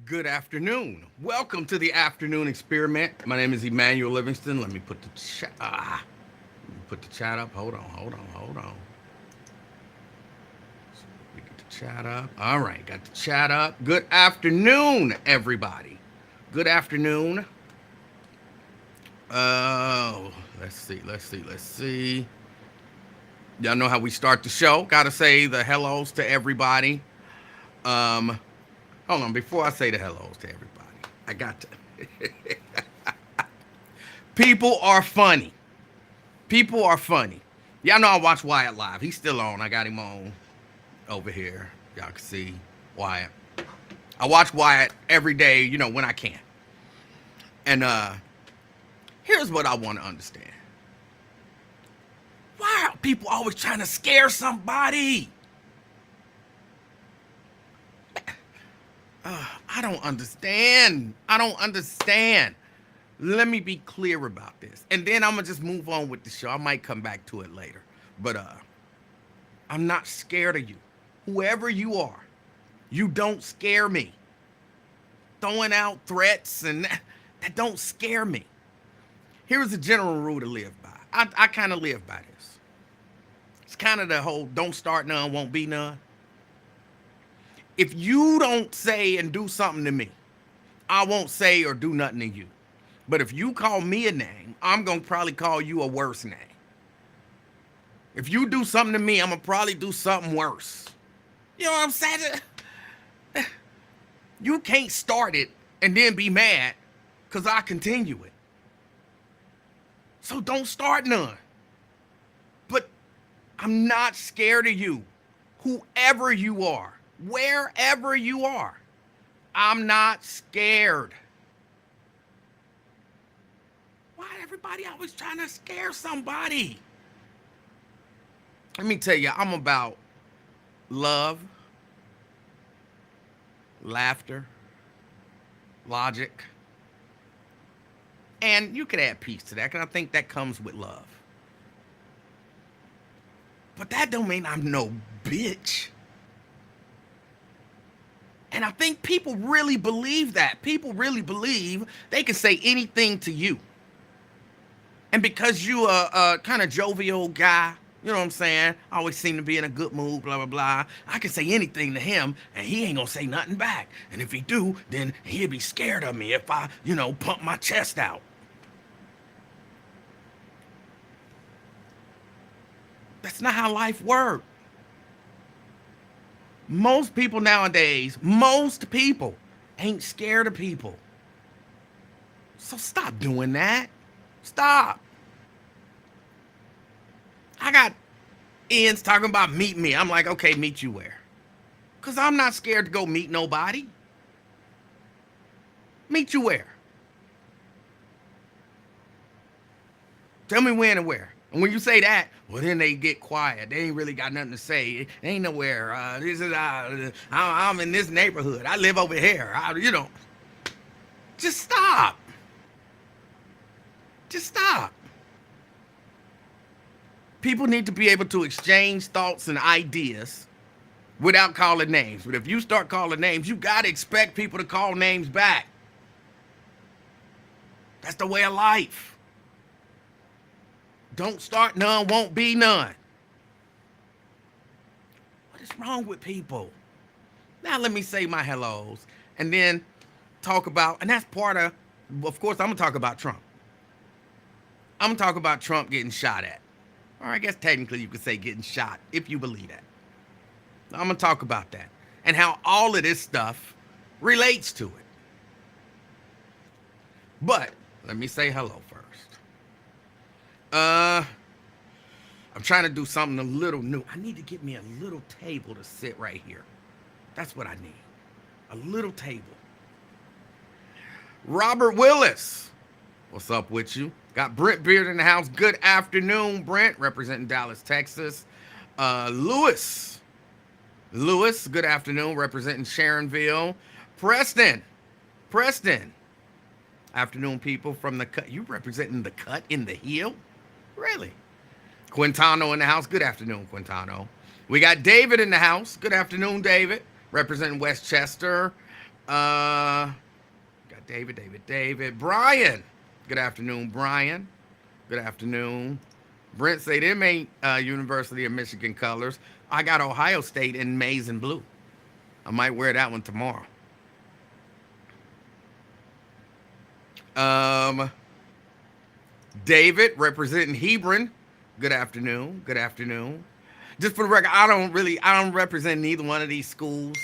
Good afternoon. Welcome to the afternoon experiment. My name is Emanuel Livingston. Let me put the chat. Put the chat up. Hold on. We get the chat up. All right, got the chat up. Good afternoon, everybody. Good afternoon. Let's see. Y'all know how we start the show. Gotta say the hellos to everybody. Um, Hold on. Before I say the hellos to everybody, I got to. People are funny. People are funny. Y'all know I watch Wyatt live. He's still on. I got him on over here. Y'all can see Wyatt. I watch Wyatt every day, when I can. And here's what I want to understand. Why are people always trying to scare somebody? I don't understand. Let me be clear about this. And then I'm going to just move on with the show. I might come back to it later. But I'm not scared of you. Whoever you are, you don't scare me. Throwing out threats and that don't scare me. Here's a general rule to live by. I kind of live by this. It's kind of the whole don't start none, won't be none. If you don't say and do something to me, I won't say or do nothing to you. But if you call me a name, I'm going to probably call you a worse name. If you do something to me, I'm going to probably do something worse. You know what I'm saying? You can't start it and then be mad because I continue it. So don't start none. But I'm not scared of you, whoever you are. Wherever you are, I'm not scared. Why everybody always trying to scare somebody? Let me tell you, I'm about love, laughter, logic, and you could add peace to that, because I think that comes with love. But that don't mean I'm no bitch. And I think people really believe that. People really believe they can say anything to you. And because you a kind of jovial guy, you know what I'm saying? Always seem to be in a good mood, blah, blah, blah. I can say anything to him, and he ain't gonna say nothing back. And if he do, then he'll be scared of me if I, pump my chest out. That's not how life works. Most people nowadays, ain't scared of people. So stop doing that. Stop. I got ends talking about meet me. I'm like, okay, meet you where? Because I'm not scared to go meet nobody. Meet you where? Tell me when and where. And when you say that, well, then they get quiet. They ain't really got nothing to say. They ain't nowhere. I'm in this neighborhood. I live over here. Just stop. Just stop. People need to be able to exchange thoughts and ideas without calling names. But if you start calling names, you got to expect people to call names back. That's the way of life. Don't start none, won't be none. What is wrong with people? Now let me say my hellos and then talk about, and that's part of course, I'm going to talk about Trump. I'm going to talk about Trump getting shot at. Or I guess technically you could say getting shot, if you believe that. I'm going to talk about that and how all of this stuff relates to it. But let me say hello first. I'm trying to do something a little new. I need to get me a little table to sit right here. That's what I need. A little table. Robert Willis. What's up with you? Got Brent Beard in the house. Good afternoon, Brent, representing Dallas, Texas. Lewis, good afternoon, representing Sharonville. Preston. Afternoon, people from the cut. You representing the cut in the hill? Really? Quintano in the house. Good afternoon, Quintano. We got David in the house. Good afternoon, David. Representing Westchester. Got David. Brian. Good afternoon, Brian. Good afternoon. Brent say them ain't University of Michigan colors. I got Ohio State in maize and blue. I might wear that one tomorrow. David representing Hebron. Good afternoon. Good afternoon. Just for the record, I don't represent neither one of these schools.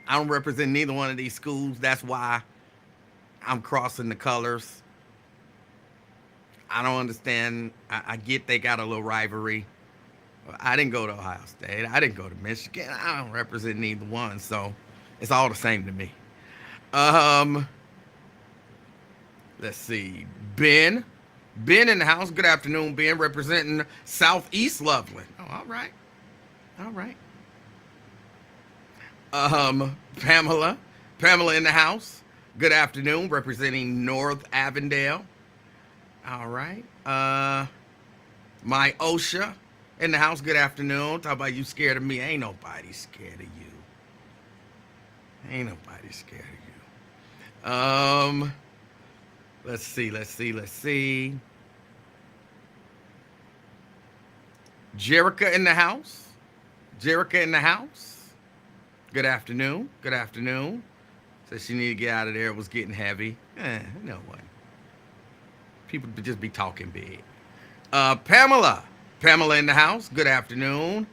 I don't represent neither one of these schools. That's why I'm crossing the colors. I don't understand. I get they got a little rivalry. I didn't go to Ohio State. I didn't go to Michigan. I don't represent neither one, so it's all the same to me. Let's see. Ben in the house. Good afternoon, Ben, representing Southeast Loveland. Oh, all right. All right. Pamela in the house. Good afternoon, representing North Avondale. All right. My OSHA in the house. Good afternoon. Talk about you scared of me. Ain't nobody scared of you. Ain't nobody scared of you. Let's see. Jerica in the house. Good afternoon. Said she needed to get out of there. It was getting heavy. No what? People just be talking big. Pamela in the house. Good afternoon.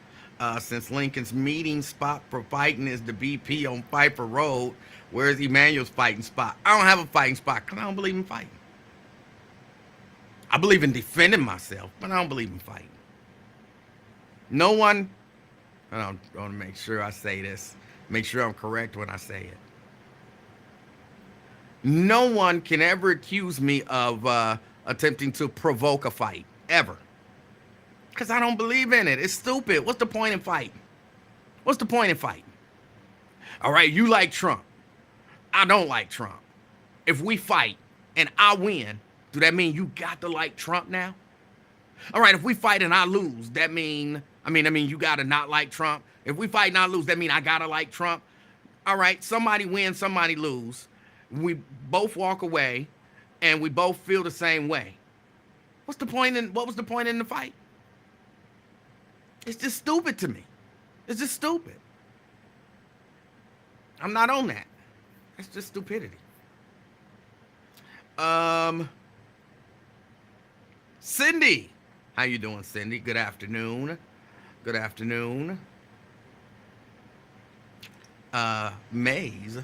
Since Lincoln's meeting spot for fighting is the BP on Pfeiffer Road, where's Emanuel's fighting spot? I don't have a fighting spot because I don't believe in fighting. I believe in defending myself, but I don't believe in fighting. No one, I want to make sure I say this, make sure I'm correct when I say it. No one can ever accuse me of attempting to provoke a fight, ever. Because I don't believe in it. It's stupid. What's the point in fighting? All right, you like Trump. I don't like Trump. If we fight and I win, do that mean you got to like Trump now? All right, if we fight and I lose, that mean you got to not like Trump. If we fight and I lose, that mean I got to like Trump. All right, somebody win, somebody lose. We both walk away and we both feel the same way. What was the point in the fight? It's just stupid to me. It's just stupid. I'm not on that. It's just stupidity. Cindy. How you doing, Cindy? Good afternoon. Maze.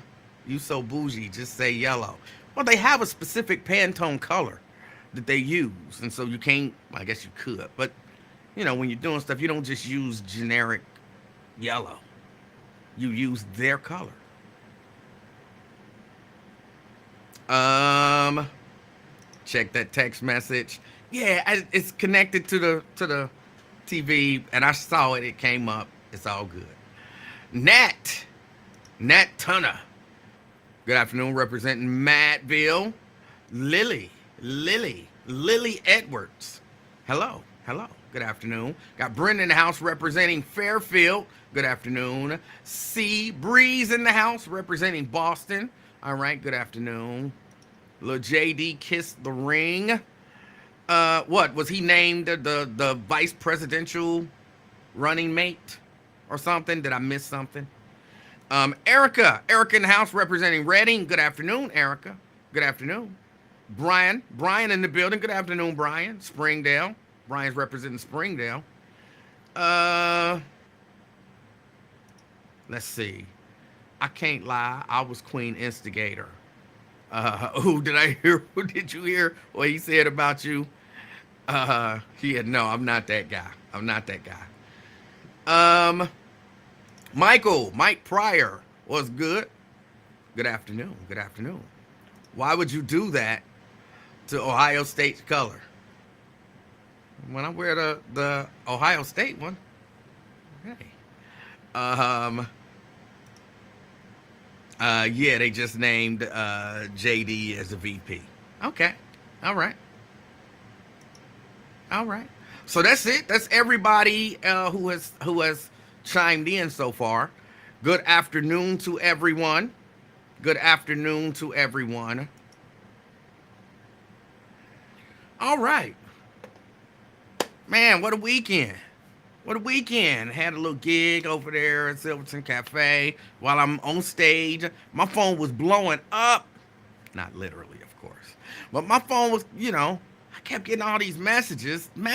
You so bougie, just say yellow. Well, they have a specific Pantone color that they use, and so you can't, I guess you could, but when you're doing stuff, you don't just use generic yellow. You use their color. Check that text message. Yeah, it's connected to the TV, and I saw it. It came up. It's all good. Nat Tunner. Good afternoon, representing Mattville. Lily Edwards. Hello. Good afternoon. Got Brenda in the house representing Fairfield. Good afternoon. C Breeze in the house representing Boston. All right. Good afternoon. Lil JD kissed the ring. What was he named the vice presidential running mate or something? Did I miss something? Erica in the house representing Reading. Good afternoon, Erica. Good afternoon. Brian in the building. Good afternoon, Brian. Springdale. Brian's representing Springdale. Let's see. I can't lie. I was Queen Instigator. Who did you hear what he said about you? No, I'm not that guy. Mike Pryor was good. Good afternoon. Why would you do that to Ohio State's color? When I wear the Ohio State one. Hey. Yeah, they just named JD as a VP. Okay. All right. So that's it. That's everybody who has chimed in so far. Good afternoon to everyone. Good afternoon to everyone. All right. Man, what a weekend. What a weekend. Had a little gig over there at Silverton Cafe while I'm on stage. My phone was blowing up. Not literally, of course. But my phone was, I kept getting all these messages. And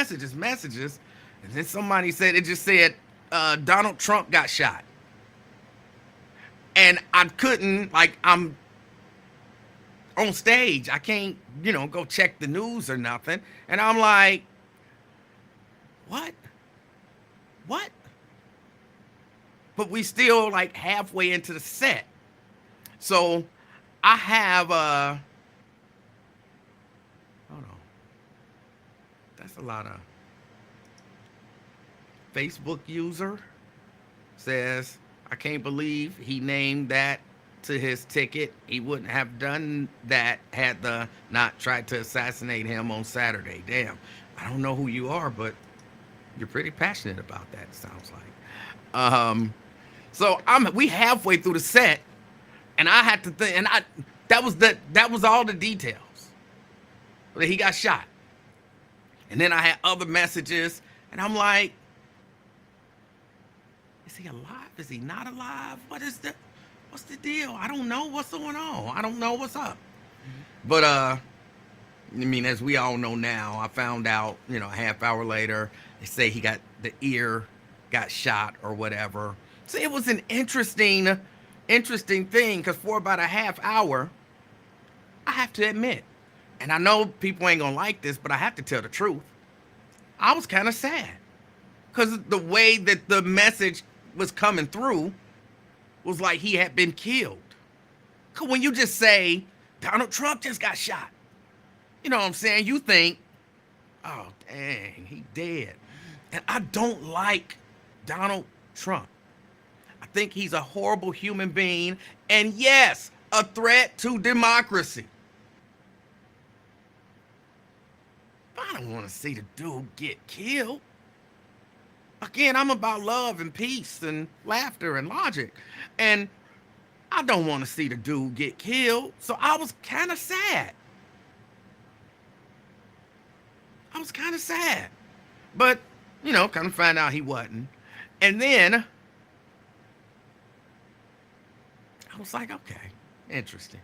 then somebody said, it just said, Donald Trump got shot. And I couldn't, I'm on stage. I can't, go check the news or nothing. And I'm like, what? What? But we still like halfway into the set. So I have hold on. That's a lot of Facebook user says, I can't believe he named that to his ticket. He wouldn't have done that had the not tried to assassinate him on Saturday. Damn. I don't know who you are, but you're pretty passionate about that, it sounds like. So we halfway through the set, and I had to think, and that was all the details. That he got shot. And then I had other messages, and I'm like, is he alive? Is he not alive? What's the deal? I don't know what's going on. I don't know what's up. But I mean, as we all know now, I found out, a half hour later, they say the ear got shot or whatever. So it was an interesting thing, because for about a half hour, I have to admit, and I know people ain't gonna like this, but I have to tell the truth, I was kind of sad, because the way that the message was coming through was like he had been killed. Because when you just say, Donald Trump just got shot, you know what I'm saying? You think, oh, dang, he dead. And I don't like Donald Trump. I think he's a horrible human being. And yes, a threat to democracy. But I don't want to see the dude get killed. Again, I'm about love and peace and laughter and logic. And I don't want to see the dude get killed. So I was kind of sad. But, kind of find out he wasn't. And then I was like, okay, interesting.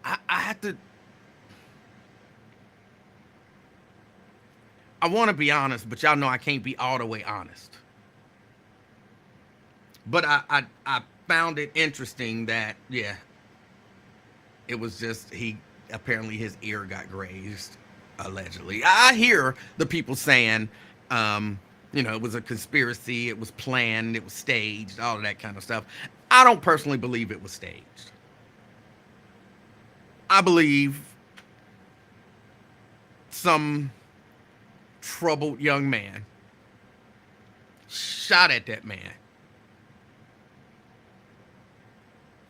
I had to. I want to be honest, but y'all know I can't be all the way honest. But I found it interesting that, yeah, it was just apparently his ear got grazed, allegedly. I hear the people saying, it was a conspiracy, it was planned, it was staged, all of that kind of stuff. I don't personally believe it was staged. I believe some troubled young man shot at that man.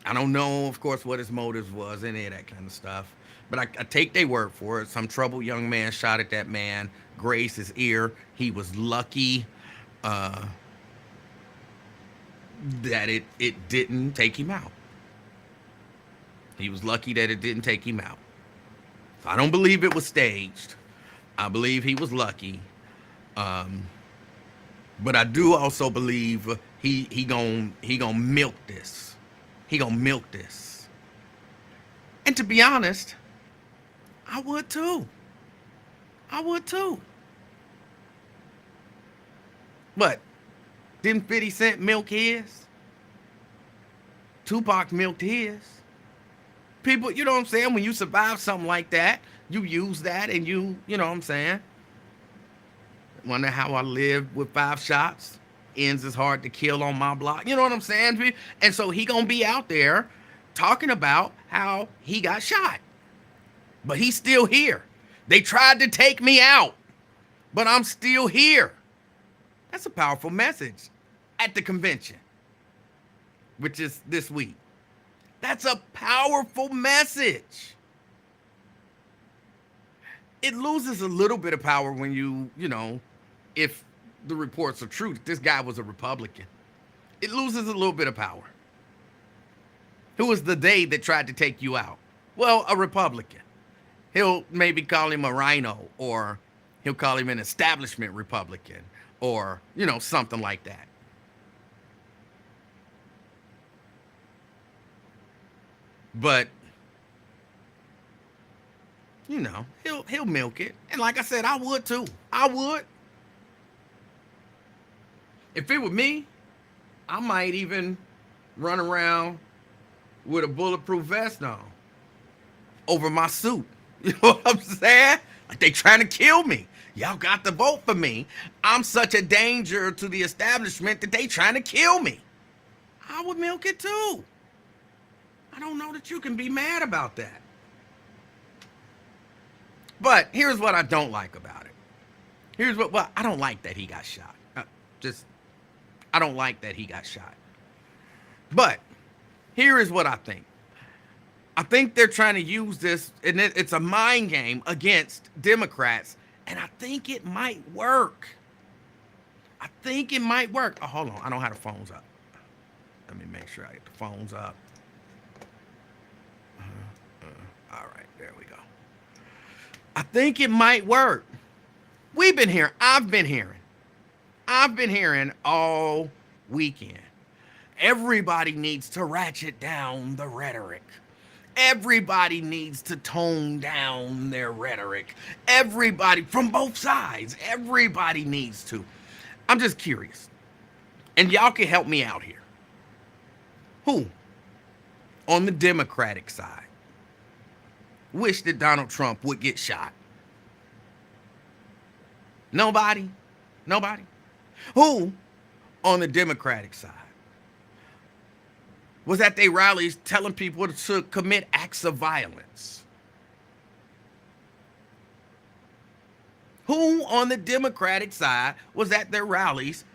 I don't know, of course, what his motives was, any of that kind of stuff. But I take their word for it. Some troubled young man shot at that man, grazed his ear. He was lucky that it didn't take him out. He was lucky that it didn't take him out. So I don't believe it was staged. I believe he was lucky. But I do also believe he gonna milk this. He gonna milk this. And to be honest, I would too. But didn't 50 Cent milk his? Tupac milked his. People, you know what I'm saying? When you survive something like that, you use that and you know what I'm saying? Wonder how I lived with 5 shots. Ends is hard to kill on my block. You know what I'm saying? And so he gonna be out there talking about how he got shot. But he's still here. They tried to take me out, but I'm still here. That's a powerful message at the convention, which is this week. That's a powerful message. It loses a little bit of power when if the reports are true that this guy was a Republican. It loses a little bit of power. Who was the they that tried to take you out? Well, a Republican. He'll maybe call him a rhino, or he'll call him an establishment Republican, or, something like that. But, he'll milk it. And like I said, I would too. I would. If it were me, I might even run around with a bulletproof vest on over my suit. You know what I'm saying? Like they trying to kill me. Y'all got to vote for me. I'm such a danger to the establishment that they trying to kill me. I would milk it too. I don't know that you can be mad about that. But here's what I don't like about it. Well, I don't like that he got shot. I don't like that he got shot. But here is what I think. I think they're trying to use this, and it's a mind game against Democrats, and I think it might work. I think it might work. Oh, hold on. I don't have the phones up. Let me make sure I get the phones up. All right, there we go. I think it might work. We've been here. I've been hearing all weekend. Everybody needs to ratchet down the rhetoric. Everybody needs to tone down their rhetoric. Everybody, from both sides, everybody needs to. I'm just curious. And y'all can help me out here. Who, on the Democratic side, wish that Donald Trump would get shot? Nobody? Nobody? Who, on the Democratic side, was at their rallies telling people to commit acts of violence? Who on the Democratic side was at their rallies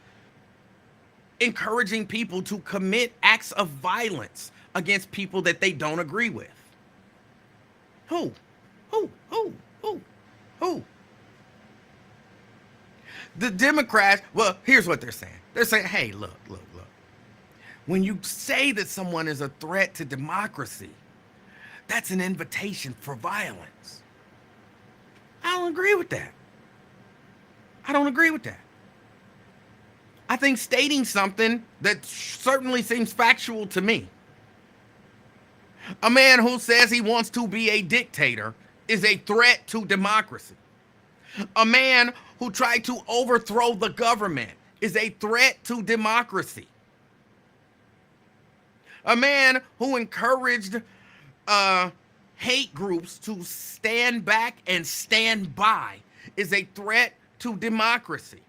encouraging people to commit acts of violence against people that they don't agree with? Who? Who? The Democrats, well, here's what they're saying. They're saying, hey, look. When you say that someone is a threat to democracy, that's an invitation for violence. I don't agree with that. I think stating something that certainly seems factual to me. A man who says he wants to be a dictator is a threat to democracy. A man who tried to overthrow the government is a threat to democracy. A man who encouraged hate groups to stand back and stand by is a threat to democracy.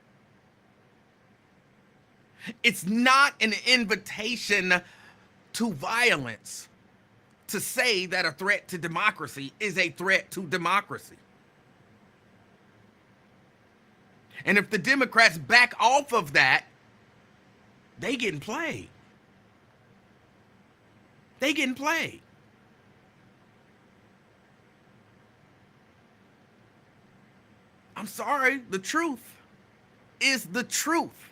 It's not an invitation to violence to say that a threat to democracy is a threat to democracy. And if the Democrats back off of that, they getting played. I'm sorry, the truth is the truth.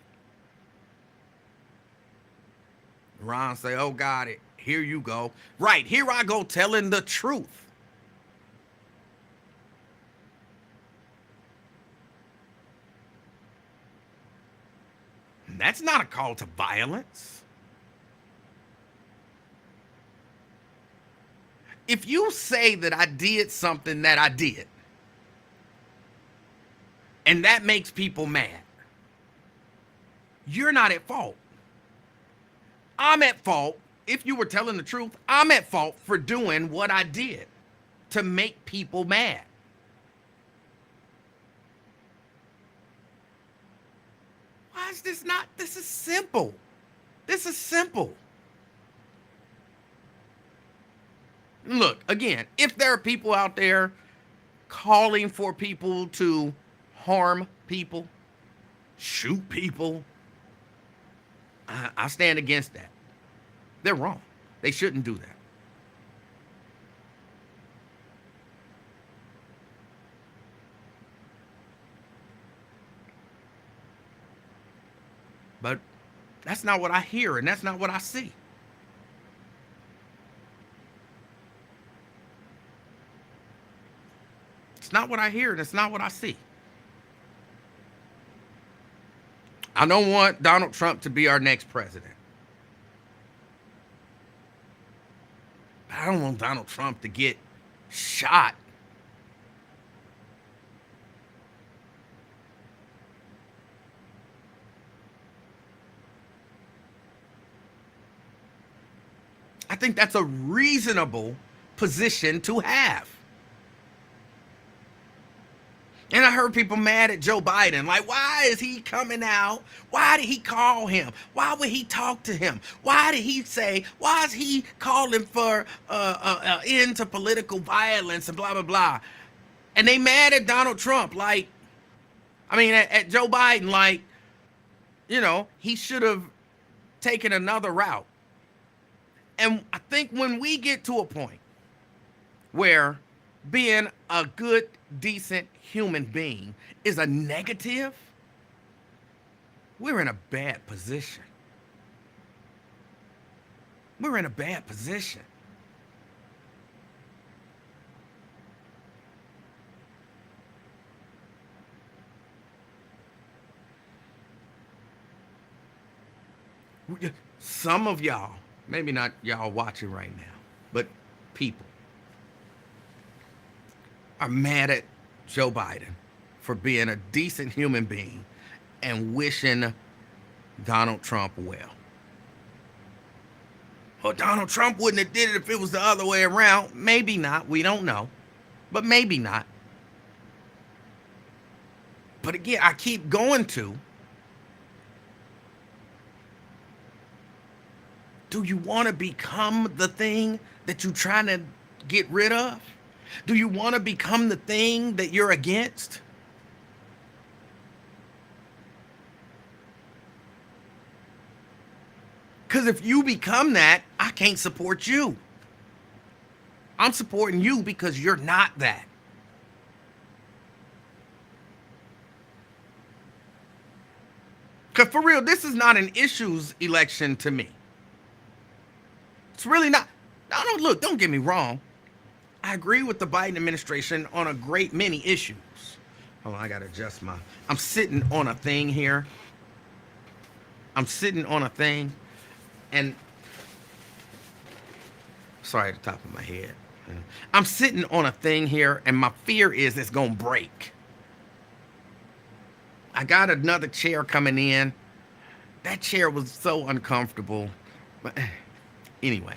Ron say, oh, got it. Here you go. Right, here I go telling the truth. That's not a call to violence. If you say that I did something that I did, and that makes people mad, you're not at fault. I'm at fault. If you were telling the truth, I'm at fault for doing what I did to make people mad. Why is this not? This is simple. Look, again, if there are people out there calling for people to harm people, shoot people, I stand against that. They're wrong. They shouldn't do that. But that's not what I hear, and that's not what I see. It's not what I hear, and it's not what I see. I don't want Donald Trump to be our next president. I don't want Donald Trump to get shot. I think that's a reasonable position to have. And I heard people mad at Joe Biden. Like, why is he coming out? Why did he call him? Why would he talk to him? Why did he say, why is he calling for end to political violence and blah, blah, blah? And they mad at Donald Trump. Like, I mean, at Joe Biden, like, you know, he should have taken another route. And I think when we get to a point where being a good, decent human being is a negative, we're in a bad position. We're in a bad position. Some of y'all, maybe not y'all watching right now, but people are mad at Joe Biden for being a decent human being and wishing Donald Trump well. Well, Donald Trump wouldn't have did it if it was the other way around. Maybe not. We don't know. But maybe not. But again, I keep going to, do you want to become the thing that you're trying to get rid of? Do you want to become the thing that you're against? Because if you become that, I can't support you. I'm supporting you because you're not that. Because for real, this is not an issues election to me. It's really not. No, look, don't get me wrong. I agree with the Biden administration on a great many issues. Hold on, I got to adjust I'm sitting on a thing here. I'm sitting on a thing. And, sorry, at the top of my head. I'm sitting on a thing here, and my fear is it's going to break. I got another chair coming in. That chair was so uncomfortable. But anyway.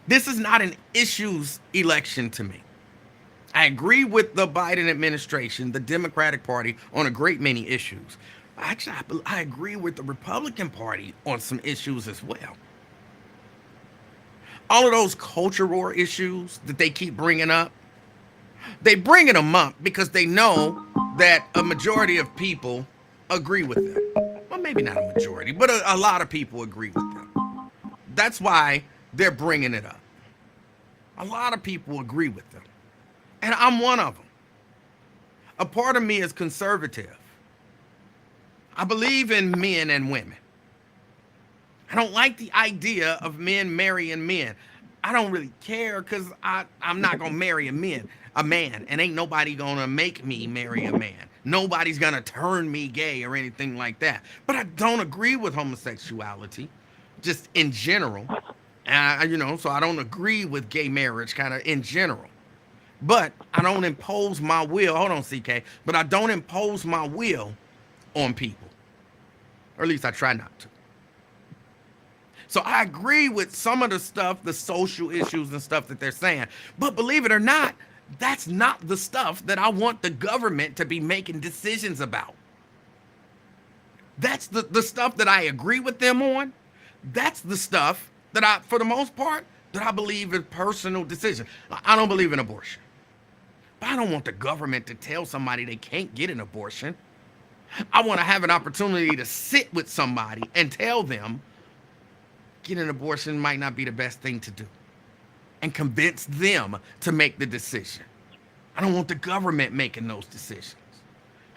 This is not an issues election to me. I agree with the Biden administration, the Democratic Party, on a great many issues. Actually, I agree with the Republican Party on some issues as well. All of those culture war issues that they keep bringing up, they bringing them up because they know that a majority of people agree with them. Well, maybe not a majority, but a lot of people agree with them. That's why they're bringing it up. A lot of people agree with them. And I'm one of them. A part of me is conservative. I believe in men and women. I don't like the idea of men marrying men. I don't really care because I'm not going to marry a man, and ain't nobody going to make me marry a man. Nobody's going to turn me gay or anything like that. But I don't agree with homosexuality, just in general. So I don't agree with gay marriage kind of in general. But I don't impose my will. Hold on, CK. But I don't impose my will on people. Or at least I try not to. So I agree with some of the stuff, the social issues and stuff that they're saying. But believe it or not, that's not the stuff that I want the government to be making decisions about. That's the stuff that I agree with them on. That's the stuff that I, for the most part, that I believe is personal decision. I don't believe in abortion. But I don't want the government to tell somebody they can't get an abortion. I want to have an opportunity to sit with somebody and tell them getting an abortion might not be the best thing to do. And convince them to make the decision. I don't want the government making those decisions.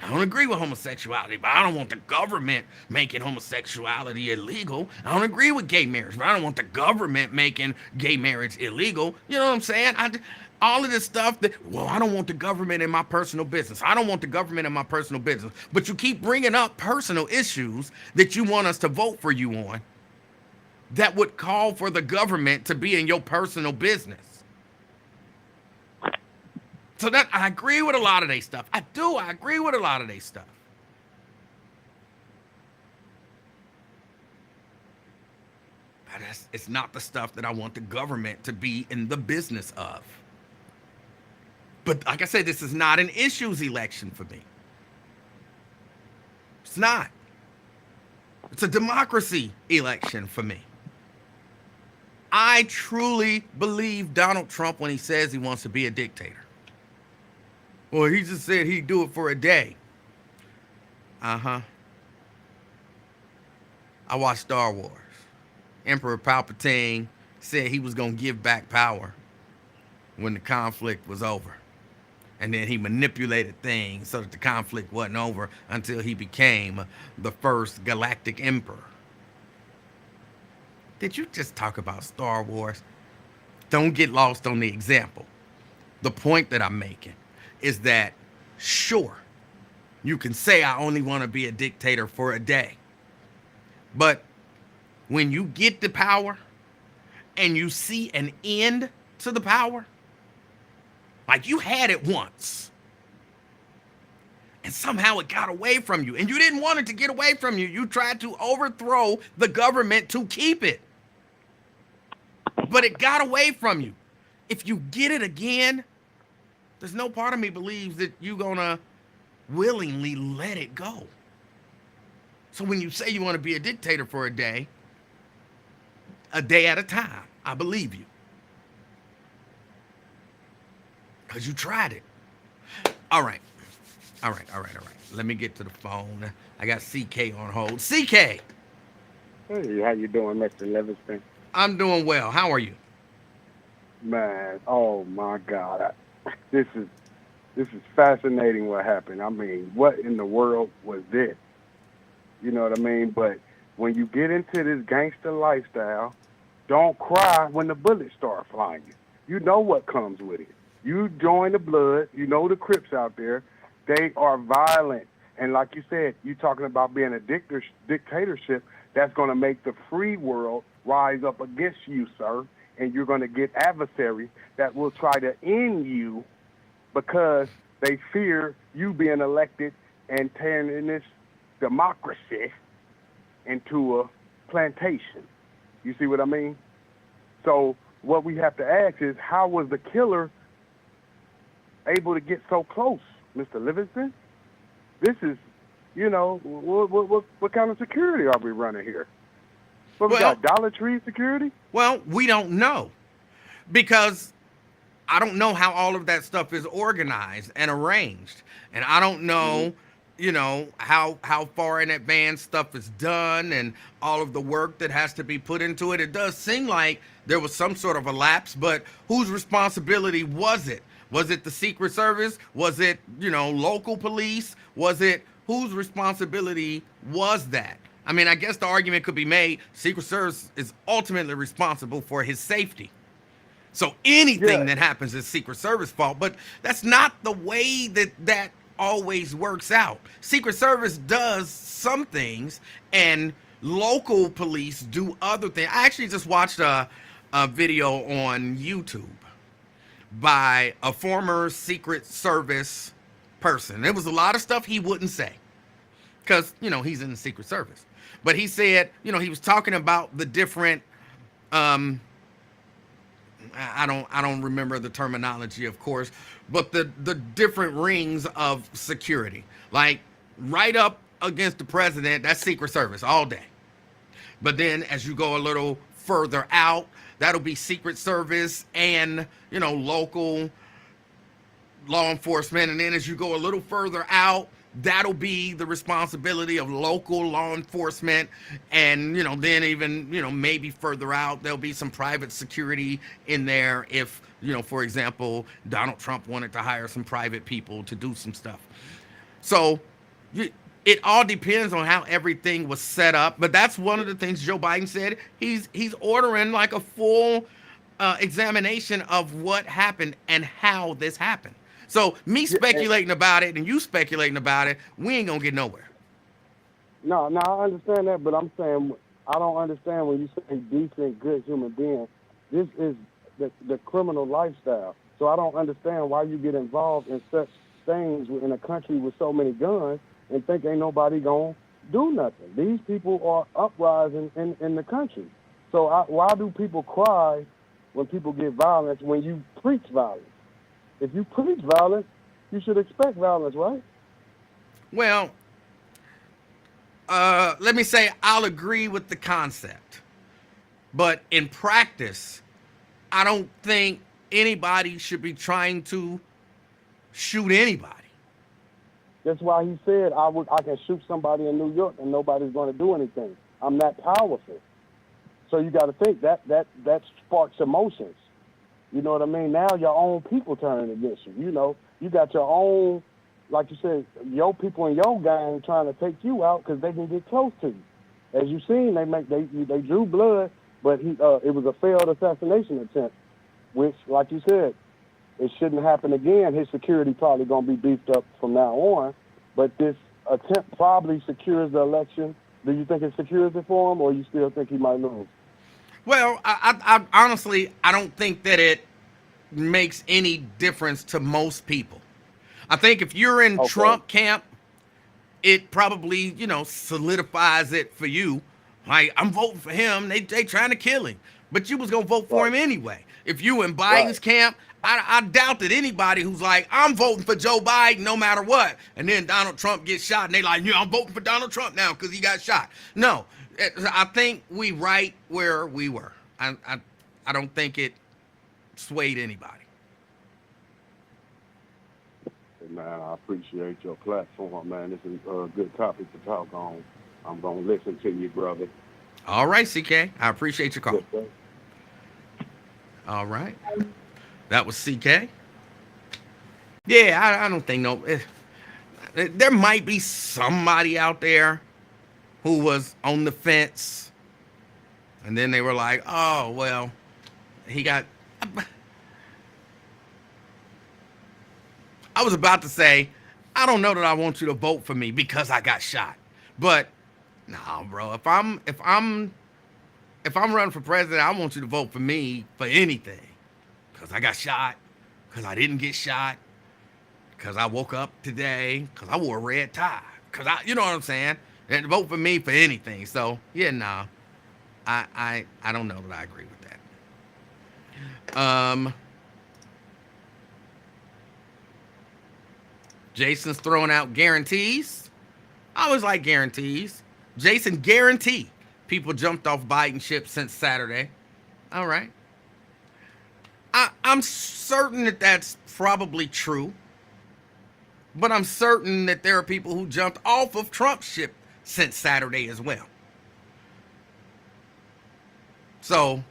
I don't agree with homosexuality, but I don't want the government making homosexuality illegal. I don't agree with gay marriage, but I don't want the government making gay marriage illegal. You know what I'm saying? All of this stuff that, well, I don't want the government in my personal business. I don't want the government in my personal business. But you keep bringing up personal issues that you want us to vote for you on that would call for the government to be in your personal business. So that I agree with a lot of their stuff. I do. I agree with a lot of their stuff. But it's not the stuff that I want the government to be in the business of. But like I said, this is not an issues election for me. It's not. It's a democracy election for me. I truly believe Donald Trump when he says he wants to be a dictator. Well, he just said he'd do it for a day. Uh-huh. I watched Star Wars. Emperor Palpatine said he was going to give back power when the conflict was over. And then he manipulated things so that the conflict wasn't over until he became the first galactic emperor. Did you just talk about Star Wars? Don't get lost on the example. The point that I'm making is that, sure, you can say I only want to be a dictator for a day. But when you get the power and you see an end to the power, like you had it once, and somehow it got away from you, and you didn't want it to get away from you. You tried to overthrow the government to keep it, but it got away from you. If you get it again, there's no part of me believes that you're gonna willingly let it go. So when you say you want to be a dictator for a day at a time, I believe you. Because you tried it. All right. Let me get to the phone. I got CK on hold. CK! Hey, how you doing, Mr. Livingston? I'm doing well. How are you? Man, oh my God, this is fascinating. What happened? I mean, what in the world was this? You know what I mean? But when you get into this gangster lifestyle, don't cry when the bullets start flying. You know what comes with it. You join the blood. You know the Crips out there. They are violent. And like you said, you talking about being a dictatorship that's going to make the free world rise up against you, sir. And you're going to get adversaries that will try to end you because they fear you being elected and turning this democracy into a plantation. You see what I mean? So what we have to ask is, how was the killer able to get so close, Mr. Livingston? This is, what kind of security are we running here? What, we got Dollar Tree security? Well, we don't know, because I don't know how all of that stuff is organized and arranged. And I don't know, how far in advance stuff is done and all of the work that has to be put into it. It does seem like there was some sort of a lapse, but whose responsibility was it? Was it the Secret Service? Was it, local police? Whose responsibility was that? I mean, I guess the argument could be made, Secret Service is ultimately responsible for his safety. So anything that happens is Secret Service fault, but that's not the way that always works out. Secret Service does some things and local police do other things. I actually just watched a video on YouTube by a former Secret Service person. There was a lot of stuff he wouldn't say because, he's in the Secret Service. But he said, he was talking about the different, I don't remember the terminology, of course, but the different rings of security. Like right up against the president, that's Secret Service all day. But then as you go a little further out, that'll be Secret Service and, local law enforcement. And then as you go a little further out, that'll be the responsibility of local law enforcement. And, then even, maybe further out, there'll be some private security in there if, for example, Donald Trump wanted to hire some private people to do some stuff. So it all depends on how everything was set up. But that's one of the things Joe Biden said. He's ordering like a full examination of what happened and how this happened. So me Yeah, speculating about it and you speculating about it, we ain't gonna get nowhere. no, no, I understand that, but I'm saying I don't understand when you say decent, good human being. This is the criminal lifestyle. So I don't understand why you get involved in such things in a country with so many guns and think ain't nobody gonna do nothing. These people are uprising in the country. So why do people cry when people get violence when you preach violence? If you preach violence, you should expect violence, right? Well, let me say I'll agree with the concept, but in practice, I don't think anybody should be trying to shoot anybody. That's why he said I can shoot somebody in New York and nobody's going to do anything. I'm that powerful. So you got to think that sparks emotions. You know what I mean? Now your own people turning against you. You know, you got your own, like you said, your people in your gang trying to take you out because they can get close to you. As you seen, they drew blood, but it was a failed assassination attempt, which, like you said, it shouldn't happen again. His security probably going to be beefed up from now on, but this attempt probably secures the election. Do you think it secures it for him, or you still think he might lose? Well, I honestly, I don't think that it makes any difference to most people. I think if you're in Okay, Trump camp, it probably, solidifies it for you. Like, I'm voting for him. They trying to kill him. But you was going to vote for right, him anyway. If you in right, Biden's camp, I doubt that anybody who's like, I'm voting for Joe Biden no matter what. And then Donald Trump gets shot and they like, yeah, I'm voting for Donald Trump now because he got shot. No, I think we right where we were. I don't think it swayed anybody. Hey, man. I appreciate your platform, man. This is a good topic to talk on. I'm gonna listen to you, brother. All right, CK. I appreciate your call. Yes, sir. All right. That was CK. Yeah, I don't think no. There might be somebody out there who was on the fence, and then they were like, "Oh well, he got." I was about to say, I don't know that I want you to vote for me because I got shot, but no, bro. If I'm running for president, I want you to vote for me for anything because I got shot, because I didn't get shot, because I woke up today, because I wore a red tie, because you know what I'm saying? And vote for me for anything. So yeah, nah, I don't know that I agree with that. Jason's throwing out guarantees. I always like guarantees. Jason, guarantee people jumped off Biden ship since Saturday. All right. I'm certain that that's probably true, but I'm certain that there are people who jumped off of Trump's ship since Saturday as well. So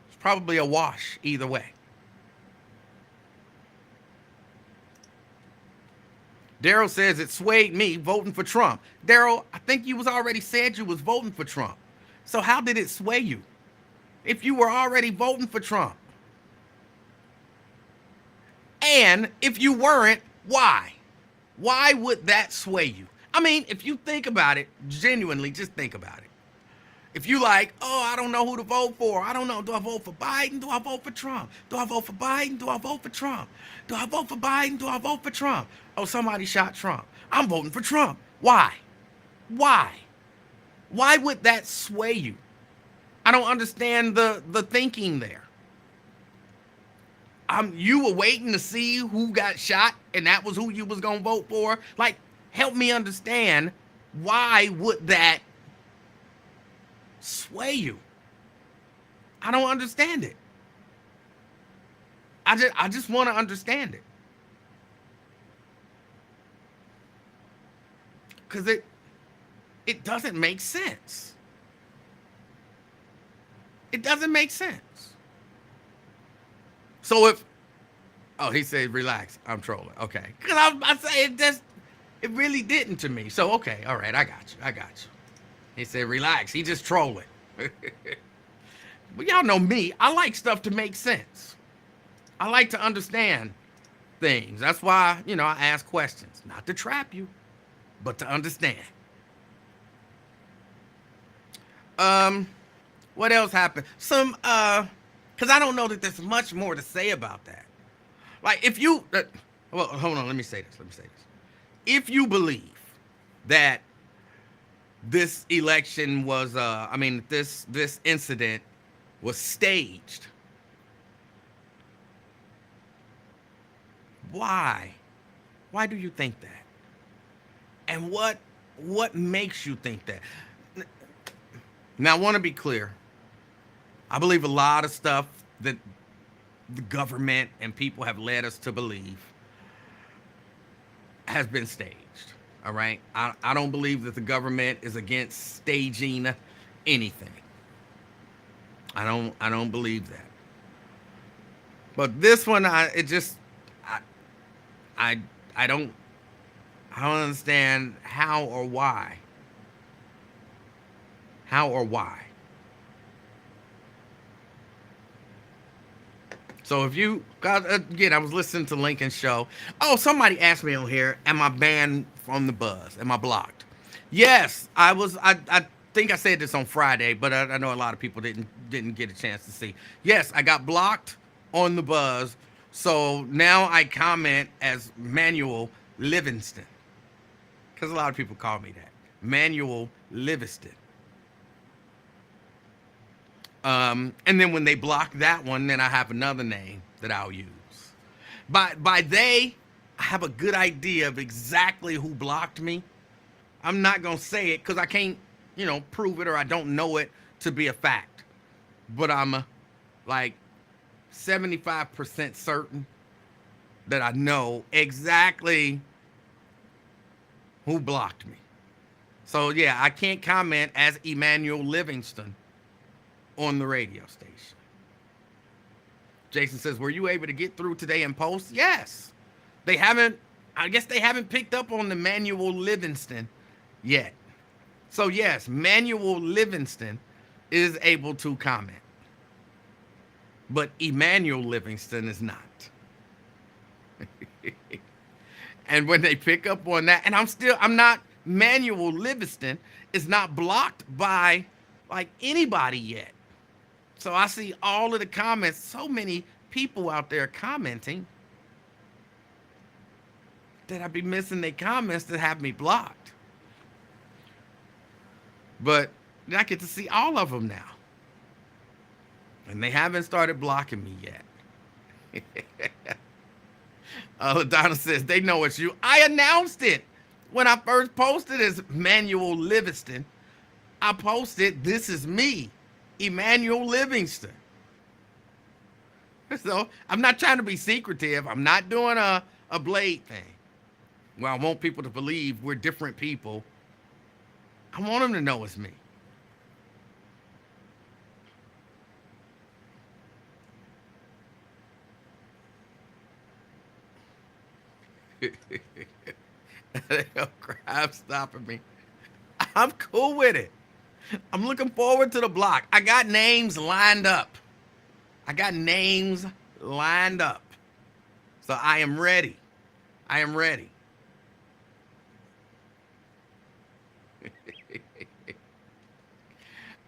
it's probably a wash either way. Daryl says it swayed me voting for Trump. Daryl, I think you was already said you was voting for Trump. So how did it sway you if you were already voting for Trump? And if you weren't, why? Why would that sway you? I mean, if you think about it, genuinely, just think about it. If you like, oh, I don't know who to vote for. I don't know. Do I vote for Biden? Do I vote for Trump? Do I vote for Biden? Do I vote for Trump? Do I vote for Biden? Do I vote for Trump? Oh, somebody shot Trump. I'm voting for Trump. Why? Why? Why would that sway you? I don't understand the thinking there. You were waiting to see who got shot, and that was who you was gonna vote for. Like, help me understand why would that sway you? I don't understand it. I just want to understand it. Cause it doesn't make sense. It doesn't make sense. So he said relax, I'm trolling. Okay. Cause I say it really didn't to me. So okay, all right, I got you. He said relax, he just trolling. But y'all know me. I like stuff to make sense. I like to understand things. That's why, I ask questions. Not to trap you, but to understand. Um, what else happened? Because I don't know that there's much more to say about that. Like, if you, well, hold on, let me say this. If you believe that this election was, this incident was staged, why? Why do you think that? And what makes you think that? Now, I want to be clear. I believe a lot of stuff that the government and people have led us to believe has been staged. All right? I don't believe that the government is against staging anything. I don't believe that. But this one, I don't understand how or why. How or why. So if you, again, I was listening to Lincoln's show. Oh, somebody asked me on here, am I banned from the buzz? Am I blocked? Yes, I was. I think I said this on Friday, but I know a lot of people didn't get a chance to see. Yes, I got blocked on the buzz. So now I comment as Emanuel Livingston. Because a lot of people call me that. Emanuel Livingston. And then when they block that one, then I have another name that I'll use. By they, I have a good idea of exactly who blocked me. I'm not going to say it because I can't, prove it, or I don't know it to be a fact. But I'm like 75% certain that I know exactly who blocked me. So yeah, I can't comment as Emanuel Livingston on the radio station. Jason says, were you able to get through today in post? Yes. I guess they haven't picked up on the Emanuel Livingston yet. So yes, Emanuel Livingston is able to comment. But Emanuel Livingston is not. And when they pick up on that, and I'm not, Emanuel Livingston is not blocked by like anybody yet. So I see all of the comments, so many people out there commenting that I'd be missing their comments that have me blocked. But I get to see all of them now. And they haven't started blocking me yet. Donna says, they know it's you. I announced it when I first posted as Emanuel Livingston. I posted, this is me, Emanuel Livingston. So I'm not trying to be secretive. I'm not doing a Blade thing. Well, I want people to believe we're different people. I want them to know it's me. Crap stopping me. I'm cool with it. I'm looking forward to the block. I got names lined up. So I am ready.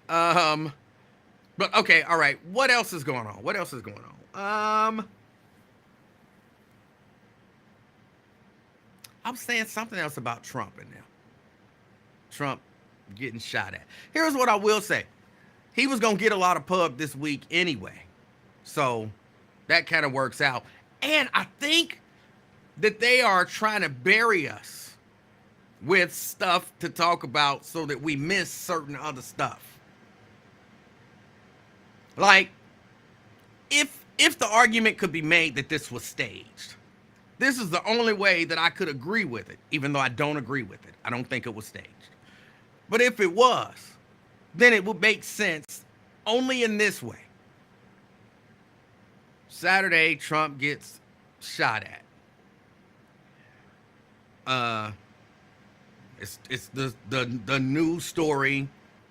But okay, all right. What else is going on? I'm saying something else about Trump in there. Trump getting shot at. Here's what I will say. He was going to get a lot of pub this week anyway. So that kind of works out. And I think that they are trying to bury us with stuff to talk about so that we miss certain other stuff. Like, if the argument could be made that this was staged, this is the only way that I could agree with it, even though I don't agree with it. I don't think it was staged. But if it was, then it would make sense only in this way. Saturday, Trump gets shot at. It's the news story,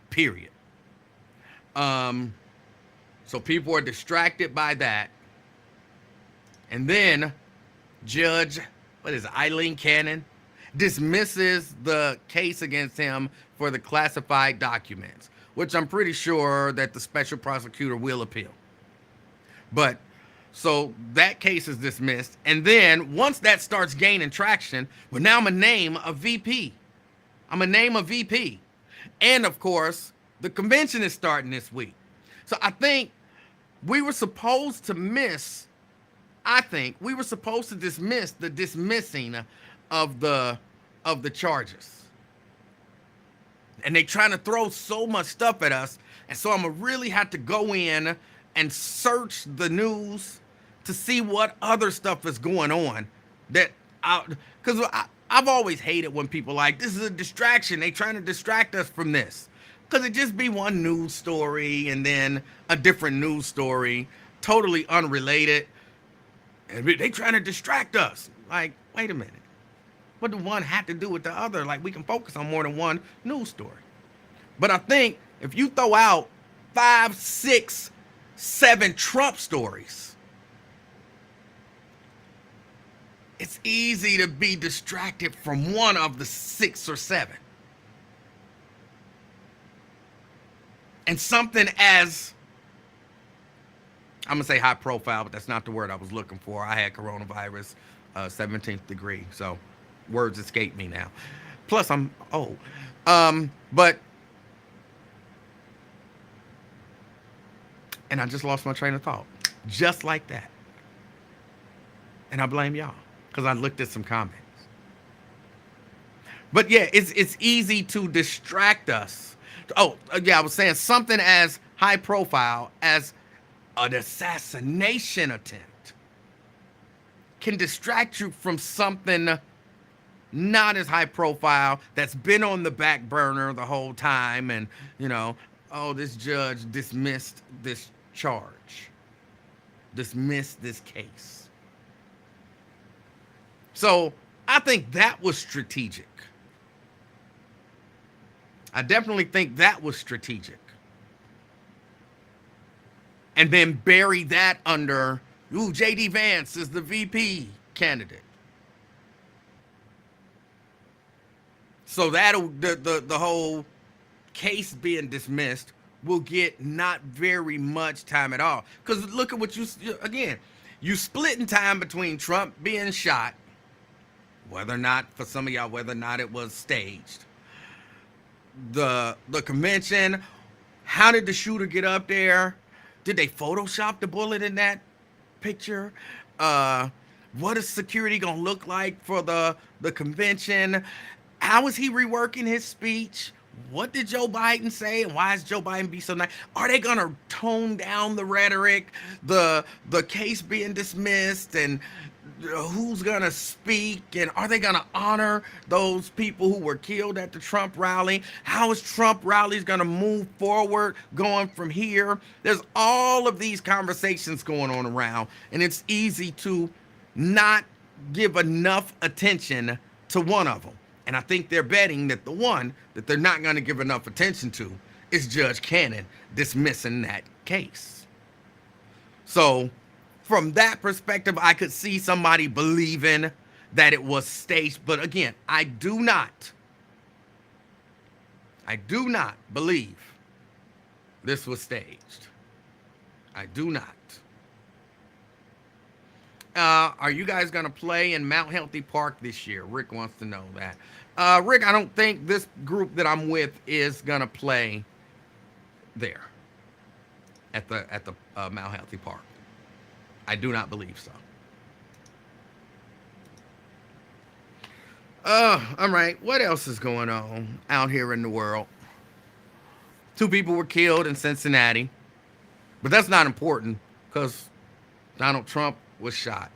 period. So people are distracted by that. And then Judge, what is it, Eileen Cannon, dismisses the case against him for the classified documents, which I'm pretty sure that the special prosecutor will appeal. But so that case is dismissed. And then once that starts gaining traction, well, now I'm going to name a VP. I'm going to name a VP. And of course, the convention is starting this week. So I think we were supposed to dismiss the dismissing of the charges. And they trying to throw so much stuff at us. And so I'm going to really have to go in and search the news to see what other stuff is going on. Because I've always hated when people like, this is a distraction. They trying to distract us from this. Because it just be one news story and then a different news story, totally unrelated. And they trying to distract us. Like, wait a minute. What do one have to do with the other? Like, we can focus on more than one news story. But I think if you throw out 5, 6, 7 Trump stories, it's easy to be distracted from one of the 6 or 7. And something as, I'm going to say high profile, but that's not the word I was looking for. I had coronavirus, 17th degree. So words escape me now. Plus, I'm old. But, and I just lost my train of thought. Just like that. And I blame y'all because I looked at some comments. But yeah, it's easy to distract us. Oh, yeah, I was saying something as high profile as an assassination attempt can distract you from something not as high profile that's been on the back burner the whole time. And, oh, this judge dismissed this charge, dismissed this case. So I think that was strategic. I definitely think that was strategic. And then bury that under, J.D. Vance is the VP candidate. So that'll, the whole case being dismissed will get not very much time at all. Because look at what you split in time between Trump being shot, whether or not, for some of y'all, whether or not it was staged. The convention, how did the shooter get up there? Did they Photoshop the bullet in that picture? What is security gonna look like for the convention? How is he reworking his speech? What did Joe Biden say? And why is Joe Biden be so nice? Are they gonna tone down the rhetoric? The case being dismissed, and who's gonna speak, and are they gonna honor those people who were killed at the Trump rally? How is Trump rallies gonna move forward going from here? There's all of these conversations going on around, and it's easy to not give enough attention to one of them. And I think they're betting that the one that they're not gonna give enough attention to is Judge Cannon dismissing that case. So from that perspective, I could see somebody believing that it was staged. But again, I do not believe this was staged. I do not. Are you guys going to play in Mount Healthy Park this year? Rick wants to know that. Rick, I don't think this group that I'm with is going to play there at the Mount Healthy Park. I do not believe so. All right. What else is going on out here in the world? 2 people were killed in Cincinnati. But that's not important because Donald Trump was shot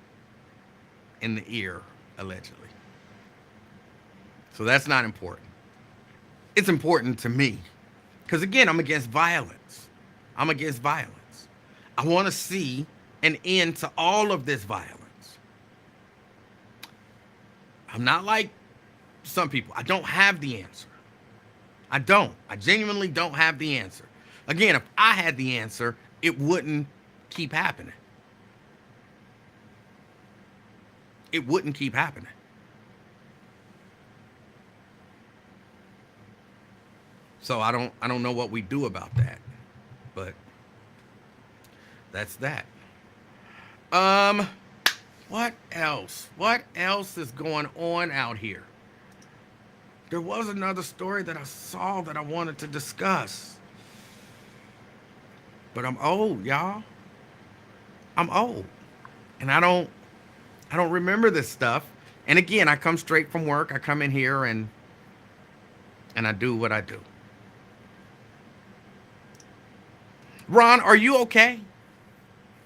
in the ear, allegedly. So that's not important. It's important to me because, again, I'm against violence. I want to see an end to all of this violence. I'm not like some people. I don't have the answer. I genuinely don't have the answer. Again, if I had the answer, it wouldn't keep happening. It wouldn't keep happening. So I don't know what we do about that. But that's that. Um what else? What else is going on out here? There was another story that I saw that I wanted to discuss. But I'm old, y'all. I'm old. And I don't remember this stuff. And again, I come straight from work. I come in here and I do what I do. Ron, are you okay?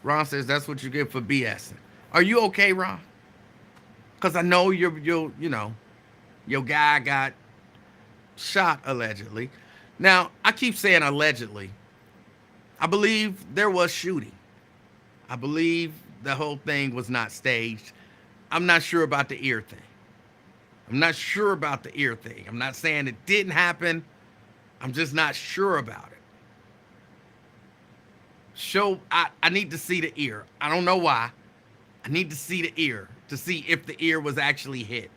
Ron says that's what you get for BSing. Are you okay, Ron? Because I know your guy got shot allegedly. Now, I keep saying allegedly. I believe there was shooting. I believe the whole thing was not staged. I'm not sure about the ear thing. I'm not sure about the ear thing. I'm not saying it didn't happen. I'm just not sure about it. I need to see the ear. I don't know why. I need to see the ear to see if the ear was actually hit.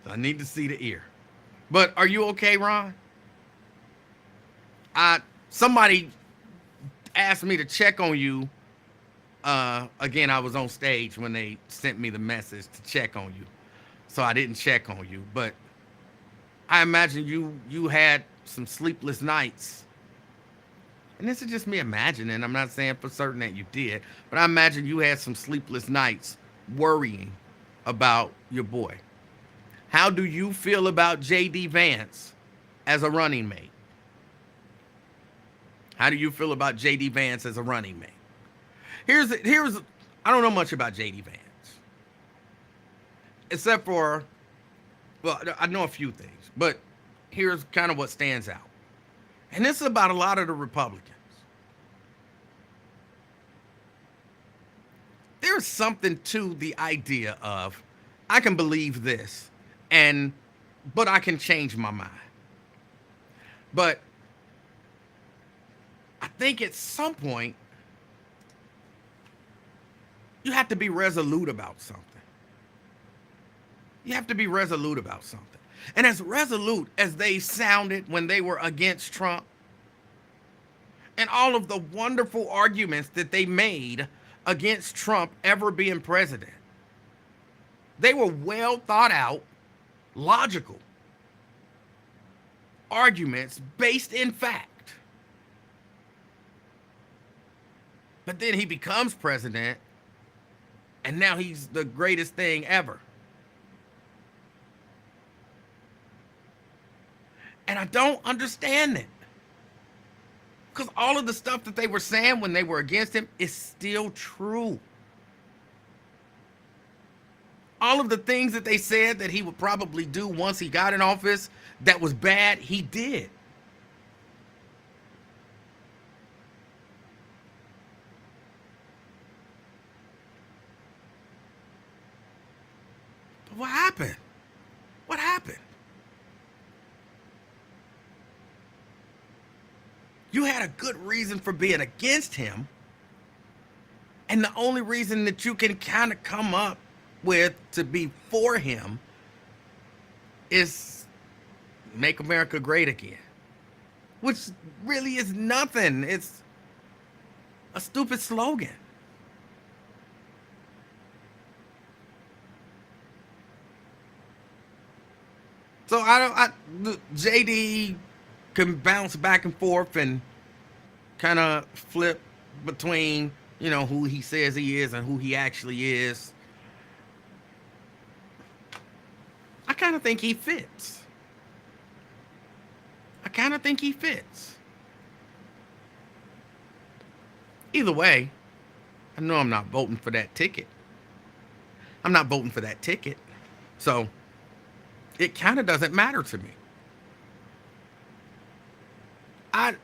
So I need to see the ear. But are you okay, Ron? Somebody asked me to check on you. Again, I was on stage when they sent me the message to check on you. So I didn't check on you, but I imagine you had some sleepless nights. And this is just me imagining. I'm not saying for certain that you did, but I imagine you had some sleepless nights worrying about your boy. How do you feel about J.D. Vance as a running mate? How do you feel about J.D. Vance as a running mate? Here's I don't know much about J.D. Vance. Except for, well, I know a few things, but here's kind of what stands out. And this is about a lot of the Republicans. There's something to the idea of, I can believe this, but I can change my mind. But I think at some point, you have to be resolute about something. You have to be resolute about something. And as resolute as they sounded when they were against Trump, and all of the wonderful arguments that they made against Trump ever being president, they were well thought out, logical arguments based in fact. But then he becomes president, and now he's the greatest thing ever. And I don't understand it. Because all of the stuff that they were saying when they were against him is still true. All of the things that they said that he would probably do once he got in office that was bad, he did. But what happened? What happened? You had a good reason for being against him. And the only reason that you can kind of come up with to be for him is make America great again. Which really is nothing. It's a stupid slogan. So JD can bounce back and forth and kind of flip between, who he says he is and who he actually is. I kind of think he fits. Either way, I know I'm not voting for that ticket. So it kind of doesn't matter to me. I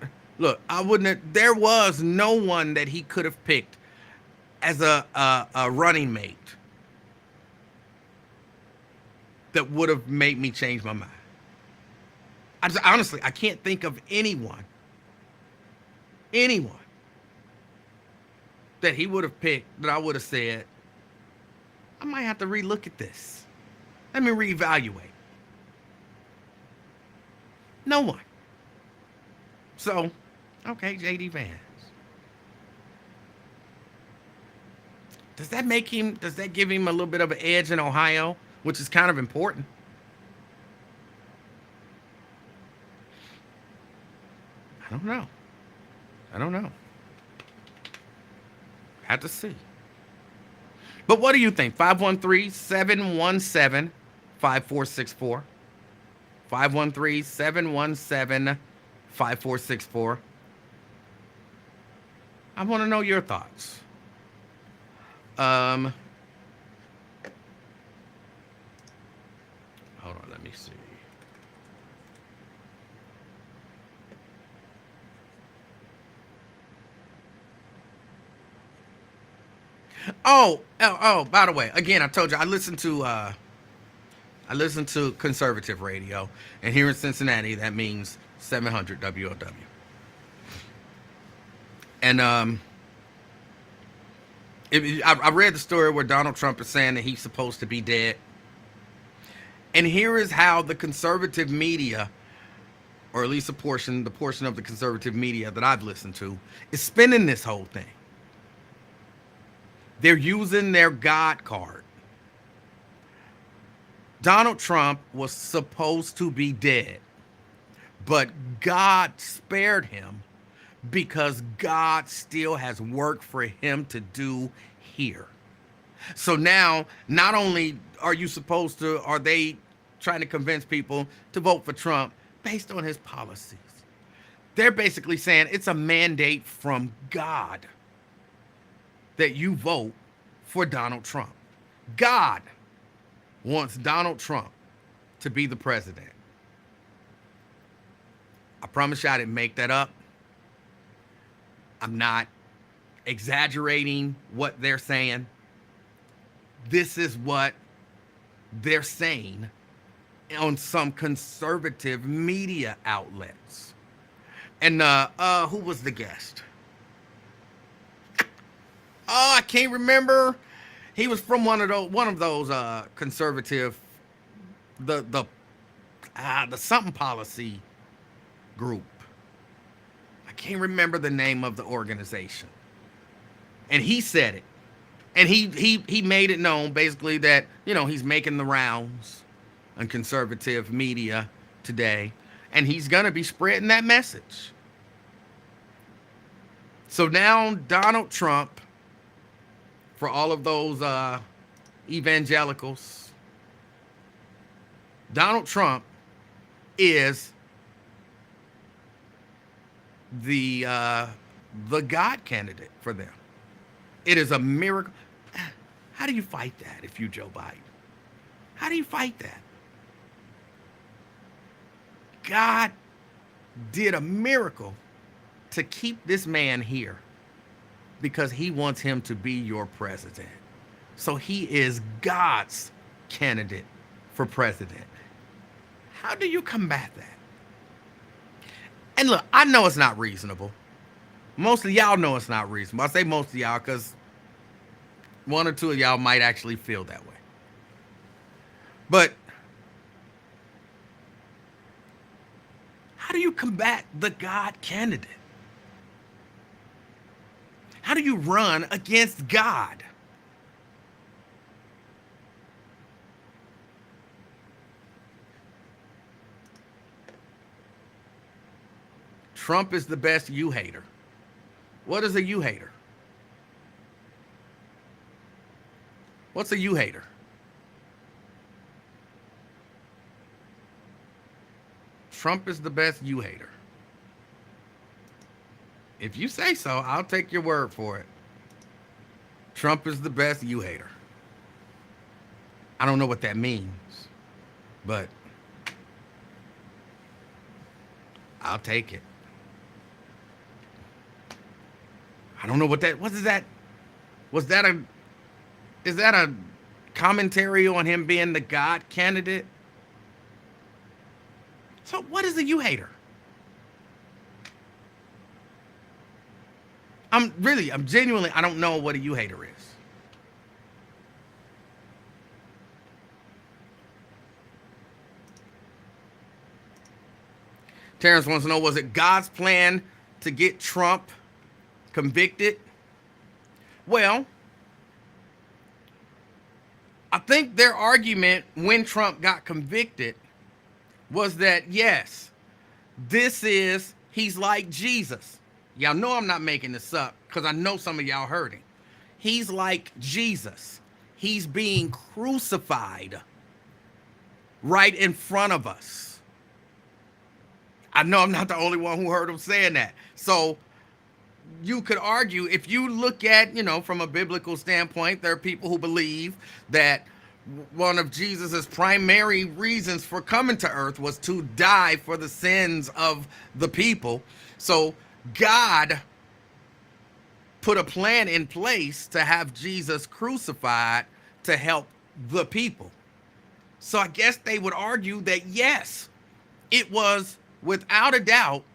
wouldn't have, there was no one that he could have picked as a running mate that would have made me change my mind. Honestly, I can't think of anyone that he would have picked that I would have said, I might have to relook at this. Let me reevaluate. No one. So, okay, JD Vance. Does that give him a little bit of an edge in Ohio, which is kind of important? I don't know. I don't know. Have to see. But what do you think? 513-717-5464. 513-717-5464. I want to know your thoughts. Hold on, let me see. Oh, by the way, again, I told you I listened to conservative radio, and here in Cincinnati that means 700 WOW. And I read the story where Donald Trump is saying that he's supposed to be dead. And here is how the conservative media, or at least the portion of the conservative media that I've listened to, is spinning this whole thing. They're using their God card. Donald Trump was supposed to be dead, but God spared him because God still has work for him to do here. So now, not only are they trying to convince people to vote for Trump based on his policies, they're basically saying it's a mandate from God that you vote for Donald Trump. God wants Donald Trump to be the president. I promise you I didn't make that up. I'm not exaggerating what they're saying. This is what they're saying on some conservative media outlets. And who was the guest? Oh, I can't remember. He was from one of those conservative, the something policy group. I can't remember the name of the organization. And he said it. And he made it known basically that, he's making the rounds on conservative media today, and he's going to be spreading that message. So now Donald Trump, for all of those evangelicals, Donald Trump is the God candidate for them. It is a miracle. How do you fight that if you Joe Biden? How do you fight that? God did a miracle to keep this man here because he wants him to be your president. So he is God's candidate for president. How do you combat that? And look, I know it's not reasonable. Most of y'all know it's not reasonable. I say most of y'all because one or two of y'all might actually feel that way. But how do you combat the God candidate? How do you run against God? Trump is the best you hater. What is a you hater? What's a you hater? Trump is the best you hater. If you say so, I'll take your word for it. Trump is the best you hater. I don't know what that means, but I'll take it. I don't know what is that? Is that a commentary on him being the God candidate? So what is a you hater? I'm genuinely, I don't know what a you hater is. Terrence wants to know, was it God's plan to get Trump convicted? Well, I think their argument when Trump got convicted was that, yes, he's like Jesus. Y'all know I'm not making this up because I know some of y'all heard him. He's like Jesus. He's being crucified right in front of us. I know I'm not the only one who heard him saying that. So you could argue, if you look at, from a biblical standpoint, there are people who believe that one of Jesus's primary reasons for coming to earth was to die for the sins of the people. So God put a plan in place to have Jesus crucified to help the people. So I guess they would argue that, yes, it was without a doubt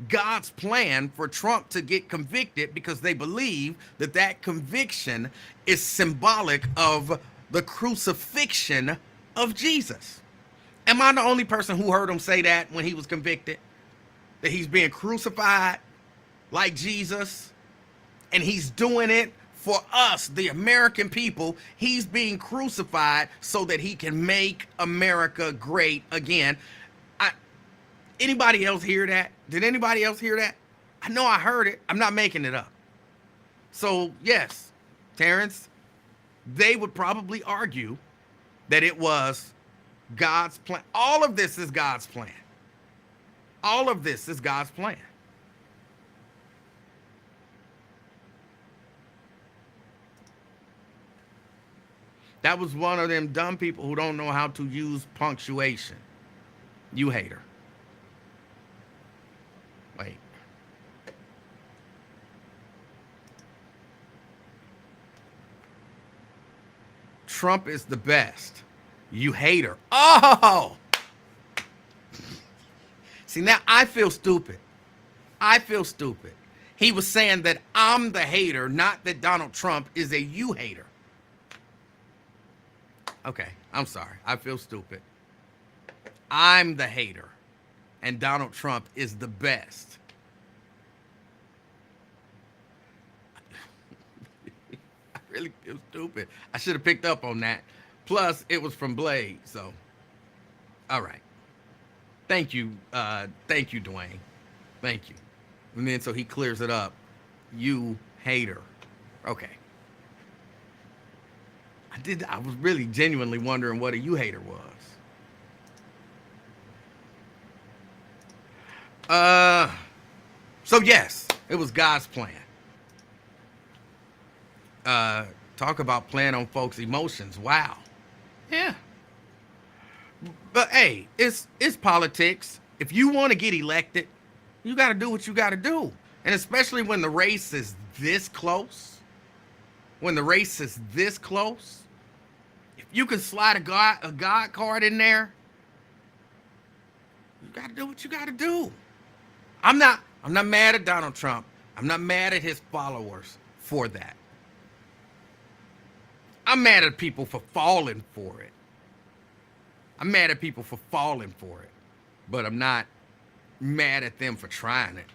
God's plan for Trump to get convicted, because they believe that that conviction is symbolic of the crucifixion of Jesus. Am I the only person who heard him say that when he was convicted? That he's being crucified like Jesus, and he's doing it for us, the American people. He's being crucified so that he can make America great again. Anybody else hear that? Did anybody else hear that? I know I heard it. I'm not making it up. So, yes, Terrence, they would probably argue that it was God's plan. All of this is God's plan. All of this is God's plan. That was one of them dumb people who don't know how to use punctuation. You hater. Wait. Trump is the best. You hater. Oh! See, now I feel stupid. I feel stupid. He was saying that I'm the hater, not that Donald Trump is a you hater. Okay, I'm sorry. I feel stupid. I'm the hater, and Donald Trump is the best. I really feel stupid. I should have picked up on that. Plus, it was from Blade, so. All right. Thank you, Dwayne. Thank you. And then so he clears it up. You hater. Okay. I was really genuinely wondering what a you hater was. So yes, it was God's plan. Talk about playing on folks' emotions. Wow. Yeah. But hey, it's politics. If you want to get elected, you got to do what you got to do. And especially when the race is this close, if you can slide a God card in there, you got to do what you got to do. I'm not mad at Donald Trump. I'm not mad at his followers for that. I'm mad at people for falling for it. But I'm not mad at them for trying it.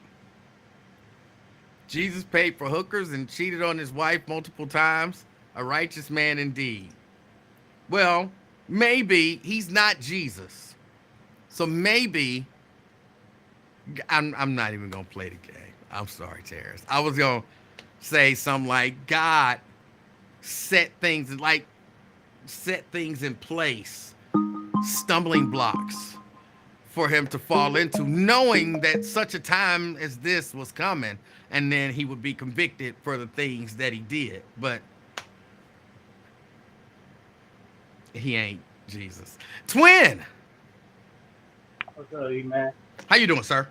Jesus paid for hookers and cheated on his wife multiple times. A righteous man indeed. Well, maybe he's not Jesus. So maybe I'm not even gonna play the game. I'm sorry, Terrence. I was gonna say something like God set things in place, stumbling blocks for him to fall into, knowing that such a time as this was coming, and then he would be convicted for the things that he did. But he ain't Jesus. Twin! What's up, man? How you doing, sir?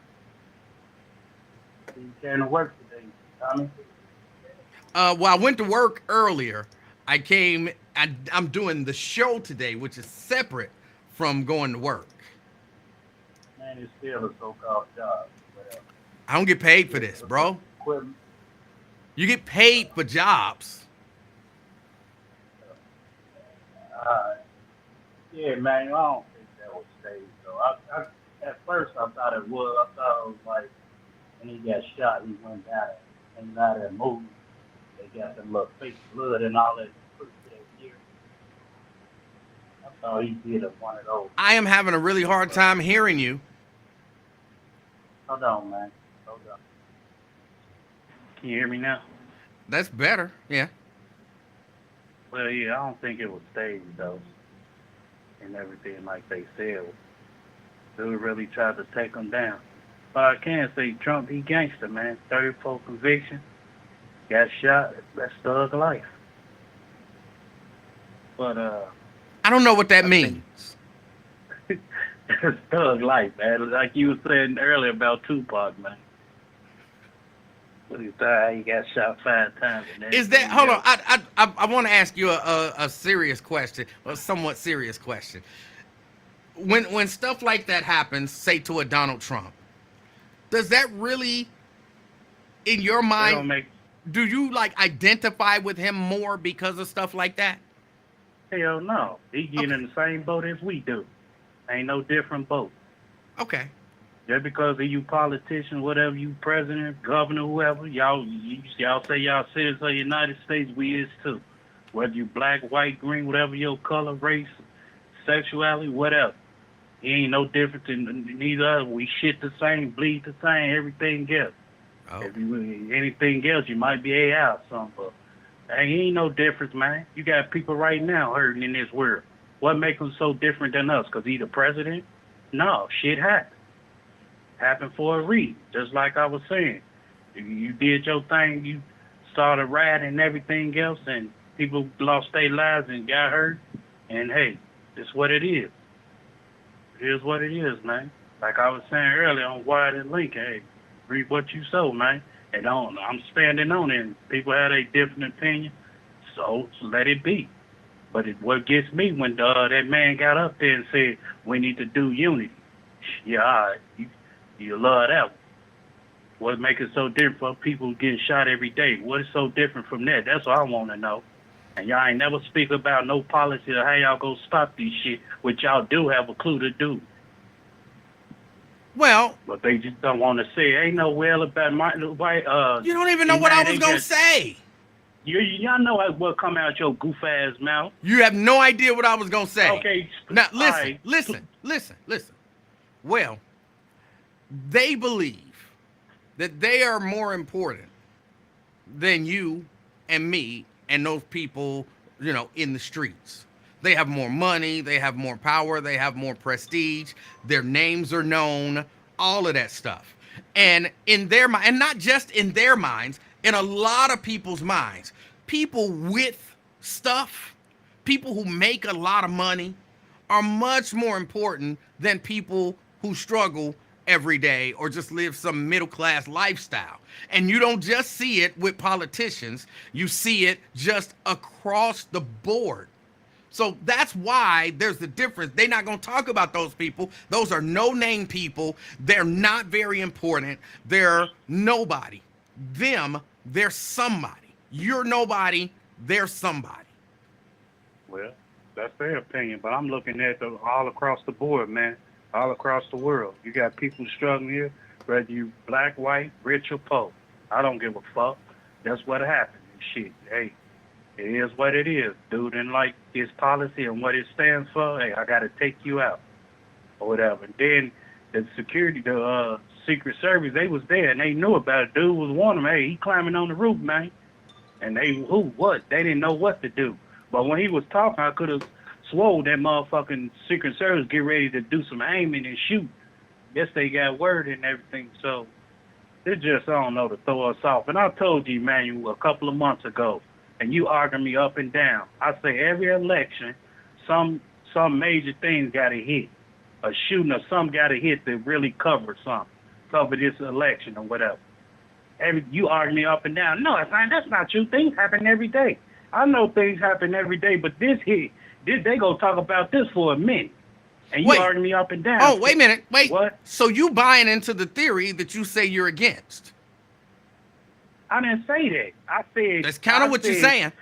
You came to work today, Tommy? Well, I went to work earlier. I'm doing the show today, which is separate from going to work. Man, man, it's still a so-called job. Whatever. I don't get paid for Yeah, this, bro. equipment. You get paid for jobs. Uh, yeah, man, I don't think that was staged though. At first I thought it was. I thought it was like when he got shot, he went down and out of that movie. They got them little fake blood and all that put to that gear. I thought he did one of those. I am having a really hard time hearing you. Hold on, man. Hold on. Can you hear me now? That's better. Yeah. Well, yeah, I don't think it was staged though, and everything like they said. They really tried to take him down. But I can say Trump, he gangster, man. 34 conviction, got shot. That's thug life. But I don't know what that I think means. that's thug life, man. Like you were saying earlier about Tupac, man. What he thought he got shot 5 times. And Is that, everything hold on, else. I want to ask you a serious question, a somewhat serious question. When stuff like that happens, say to a Donald Trump, does that really, in your They don't mind, make do you like identify with him more because of stuff like that? hell no. He get in the same boat as we do. Ain't no different boat. Okay. Just because of you politicians, whatever, you president, governor, whoever, y'all say y'all citizens of the United States, we is too. Whether you black, white, green, whatever your color, race, sexuality, whatever. He ain't no different than neither. We shit the same, bleed the same, everything else. Oh. If you anything else, you might be AI or something, but ain't no difference, man. You got people right now hurting in this world. What makes them so different than us? Because he the president? No, shit happened. Happened for a reason. Just like I was saying. You did your thing, you started rioting and everything else, and people lost their lives and got hurt. And hey, it's what it is. It is what it is, man. Like I was saying earlier on Wired and Lincoln, hey, read what you sow, man. And I'm standing on it. And people have a different opinion, so let it be. But what gets me when that man got up there and said we need to do unity. Yeah, all right. You love that one. What makes it so different for people getting shot every day? What is so different from that? That's what I want to know. And y'all ain't never speak about no policy or how y'all go stop these shit, which y'all do have a clue to do. Well, But they just don't want to say. Ain't no well about my white. you don't even know what I was they gonna got- say. Y'all know what come out your goof ass mouth. You have no idea what I was gonna say. Okay. Now all listen, right. listen. Well, they believe that they are more important than you and me and those people, in the streets. They have more money, they have more power, they have more prestige, their names are known, all of that stuff. And in their mind, and not just in their minds, in a lot of people's minds, people with stuff, people who make a lot of money are much more important than people who struggle every day or just live some middle class lifestyle. And you don't just see it with politicians, you see it just across the board. So that's why there's the difference. They're not going to talk about those people. Those are no-name people. They're not very important. They're nobody. Them, they're somebody. You're nobody. They're somebody. Well, that's their opinion, but I'm looking at all across the board, man. All across the world. You got people struggling here, whether you black, white, rich, or poor. I don't give a fuck. That's what happened. Shit, hey, it is what it is. Dude didn't like his policy and what it stands for. Hey, I got to take you out or whatever. And then the security, the Secret Service, they was there and they knew about it. Dude was warning him, hey, he climbing on the roof, man. And what? They didn't know what to do. But when he was talking, I could have swore that motherfucking Secret Service get ready to do some aiming and shoot. Guess they got word and everything. So it's just, I don't know, to throw us off. And I told you, Emanuel, a couple of months ago, and you argue me up and down. I say every election, some major things got to hit. A shooting or something got to hit to really cover something. Cover this election or whatever. You argue me up and down. No, that's not true. Things happen every day. I know things happen every day, but this hit, they gonna talk about this for a minute. And you Wait. arguing me up and down. Oh, wait a minute. Wait. What? So you buying into the theory that you say you're against? I didn't say that. I said That's kind of what you're saying.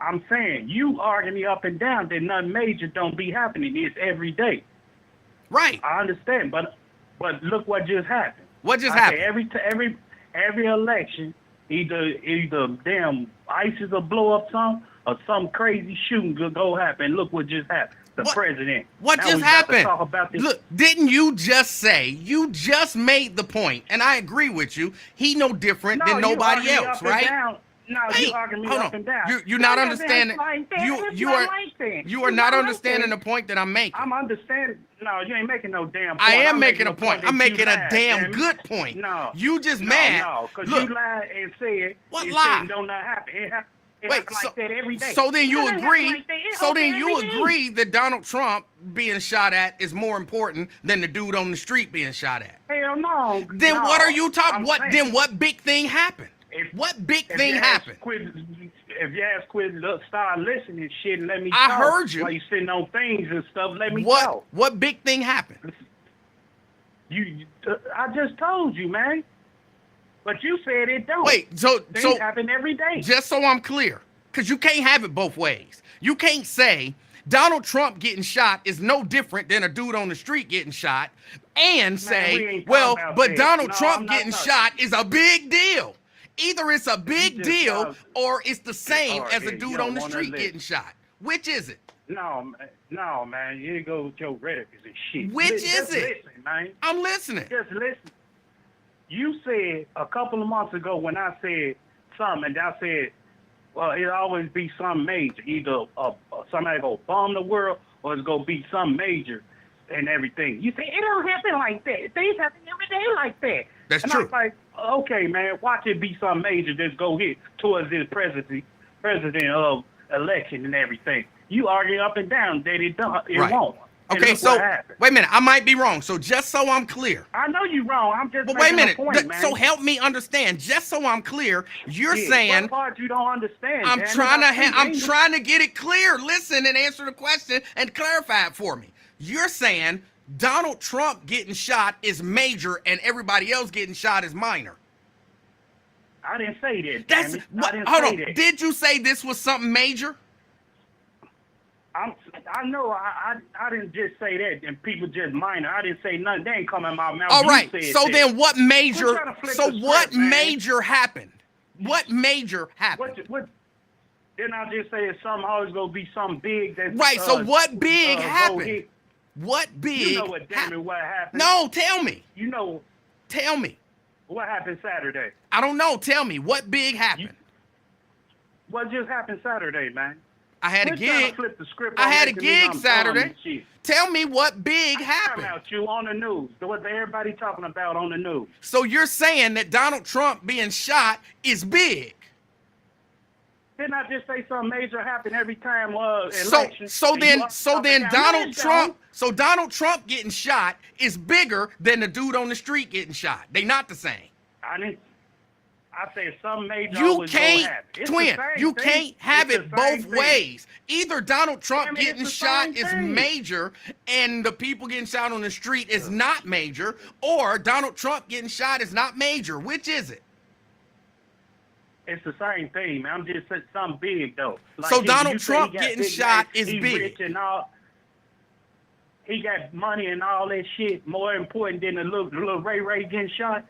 I'm saying you arguing me up and down that nothing major don't be happening. It's every day. Right. I understand, but look what just happened. What just I say happened? every election, either damn ISIS will blow up some or some crazy shooting could go happen. Look what just happened. The president. What Now just we got to happened? talk about this. Look, didn't you just say, you just made the point, and I agree with you, he no different than nobody you else, right? No, Wait, you arguing me hold up on. and down. You're not understanding. You are not understanding the point that I'm making. I'm understanding. No, you ain't making no damn point. I am I'm making a point. I'm making a damn good point. No. You just mad. No, because Look, you lied and said what it lie? don't not happen. It wait, happens like that every day. so then you It happens agree? like that. It So then happens you every day. agree that Donald Trump being shot at is more important than the dude on the street being shot at? Hell no. Then no. what are you talking? I'm What saying, then? What big thing happened? What big thing happened? If you ask quit, start listening shit and let me I talk. heard you. While you sitting on things and stuff, let me talk. What big thing happened? I just told you, man. But you said it don't. Wait, so Things happen every day. just so I'm clear, because you can't have it both ways. You can't say Donald Trump getting shot is no different than a dude on the street getting shot, and we say, ain't well, talking about but that. Donald No, Trump I'm not getting talking- shot is a big deal. Either it's a big just deal talking- or it's the same All as a right, you dude don't on the wanna street listen. getting shot. Which is it? No, man. You go with your rhetoric and shit. Which Just is it? Listen, man. I'm listening. Just listen. You said a couple of months ago when I said something, and I said, well, it'll always be something major. Either somebody go bomb the world or it's going to be something major and everything. You say, it don't happen like that. Things happen every day like that. That's and true. I was like, okay, man, watch it be something major that's go hit towards this president of election and everything. You argue up and down that it Right. won't. And Okay, look so what happened. wait a minute. I might be wrong. So just so I'm clear. I know you're wrong. I'm just But wait a making minute. point, man. So help me understand. Just so I'm clear, you're Yeah, saying what part you don't understand? I'm damn it? trying to I'm think- trying to get it clear. Listen and answer the question and clarify it for me. You're saying Donald Trump getting shot is major and everybody else getting shot is minor. I didn't say that. That's damn it. what, I didn't hold say on. that. Did you say this was something major? I know. I didn't just say that, and people just minor. I didn't say nothing. They ain't coming out my mouth. All You right. said So that. then what major Quit trying to flip so the what script, man. major happened? What major happened? What? Didn't I just say it's something always gonna be something big? That's, Right, so what big go happened? hit? What big You know what? Damn it, what happened? No, tell me. You know Tell me. what happened Saturday? I don't know. Tell me. What big happened? What just happened Saturday, man? I had a Quit trying to gig. flip the script I on had a making me gig I'm dumb Saturday. and shit. Tell me what big Talking happened. about you on the news. What everybody talking about on the news. So you're saying that Donald Trump being shot is big. Didn't I just say something major happened every time So election? so and then you so up then and down? Donald Trump so Donald Trump getting shot is bigger than the dude on the street getting shot. They not the same. I said something major. You always gonna can't, happen. It's the twin, same you thing. can't have It's it the both same thing. ways. Either Donald Trump Damn it, it's getting the shot same is thing. major and the people getting shot on the street is not major, or Donald Trump getting shot is not major. Which is it? It's the same thing, man. I'm just saying something big though. Like So you Donald say Trump he got getting big shot name, is he big. Rich and all. He got money and all that shit. More important than the little Ray getting shot.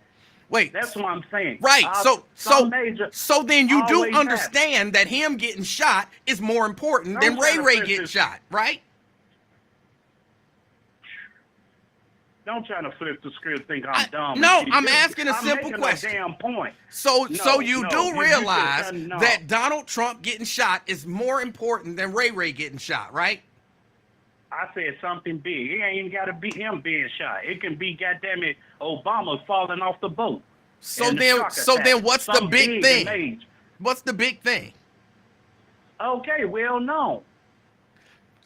Wait. That's what I'm saying. Right. So Some major then you do always understand that him getting shot is more important than I'm trying to Ray flip getting this. shot, right? Don't try to flip the script. Think I'm dumb. no, and shit. I'm asking a I'm simple making question. A damn point. So No, you no, do you realize just no. that Donald Trump getting shot is more important than Ray getting shot, right? I said something big. It ain't even got to be him being shot. It can be, goddammit, Obama falling off the boat. So and the then truck so attack. then what's the Something big and thing? major. What's the big thing? Okay, well known.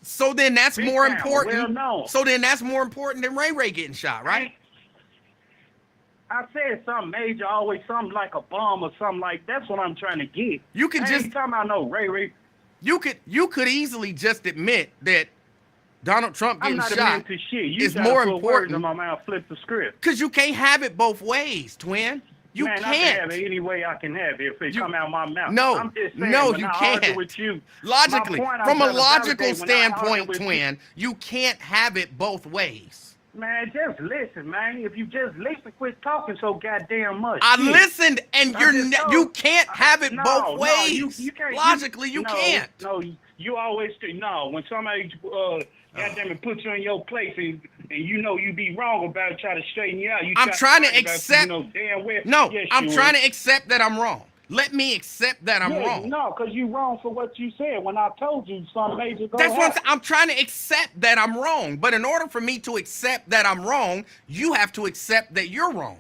So then that's Big more time, important. well known. So then that's more important than Ray getting shot, right? I said something major, always something like a bomb or something like that's what I'm trying to get. You can I just ain't talking about no Ray. you could easily just admit that Donald Trump I'm getting not shot into shit. You is gotta more put words important. in my mouth, flip the script. Because you can't have it both ways, twin. You Man, I can't. can have it any way I can have it if it come out my mouth. No, I'm just saying, no, when you I can't. argue with you, Logically, my point I'm from a trying to logical validate when I argue standpoint, with twin, you can't have it both ways. Man, just listen, man. If you just listen, quit talking so goddamn much. I Shit. listened, and you can't have it both ways. You can't. Logically, you can't. No, you always do. No, when somebody goddamn it puts you in your place and you know you be wrong about it, try to straighten you out. I'm trying to accept. Damn well. No, yes, I'm trying to accept that I'm wrong. Let me accept that I'm wrong. No, because you wrong for what you said when I told you some major go That's what happen. I'm trying to accept that I'm wrong. But in order for me to accept that I'm wrong, you have to accept that you're wrong.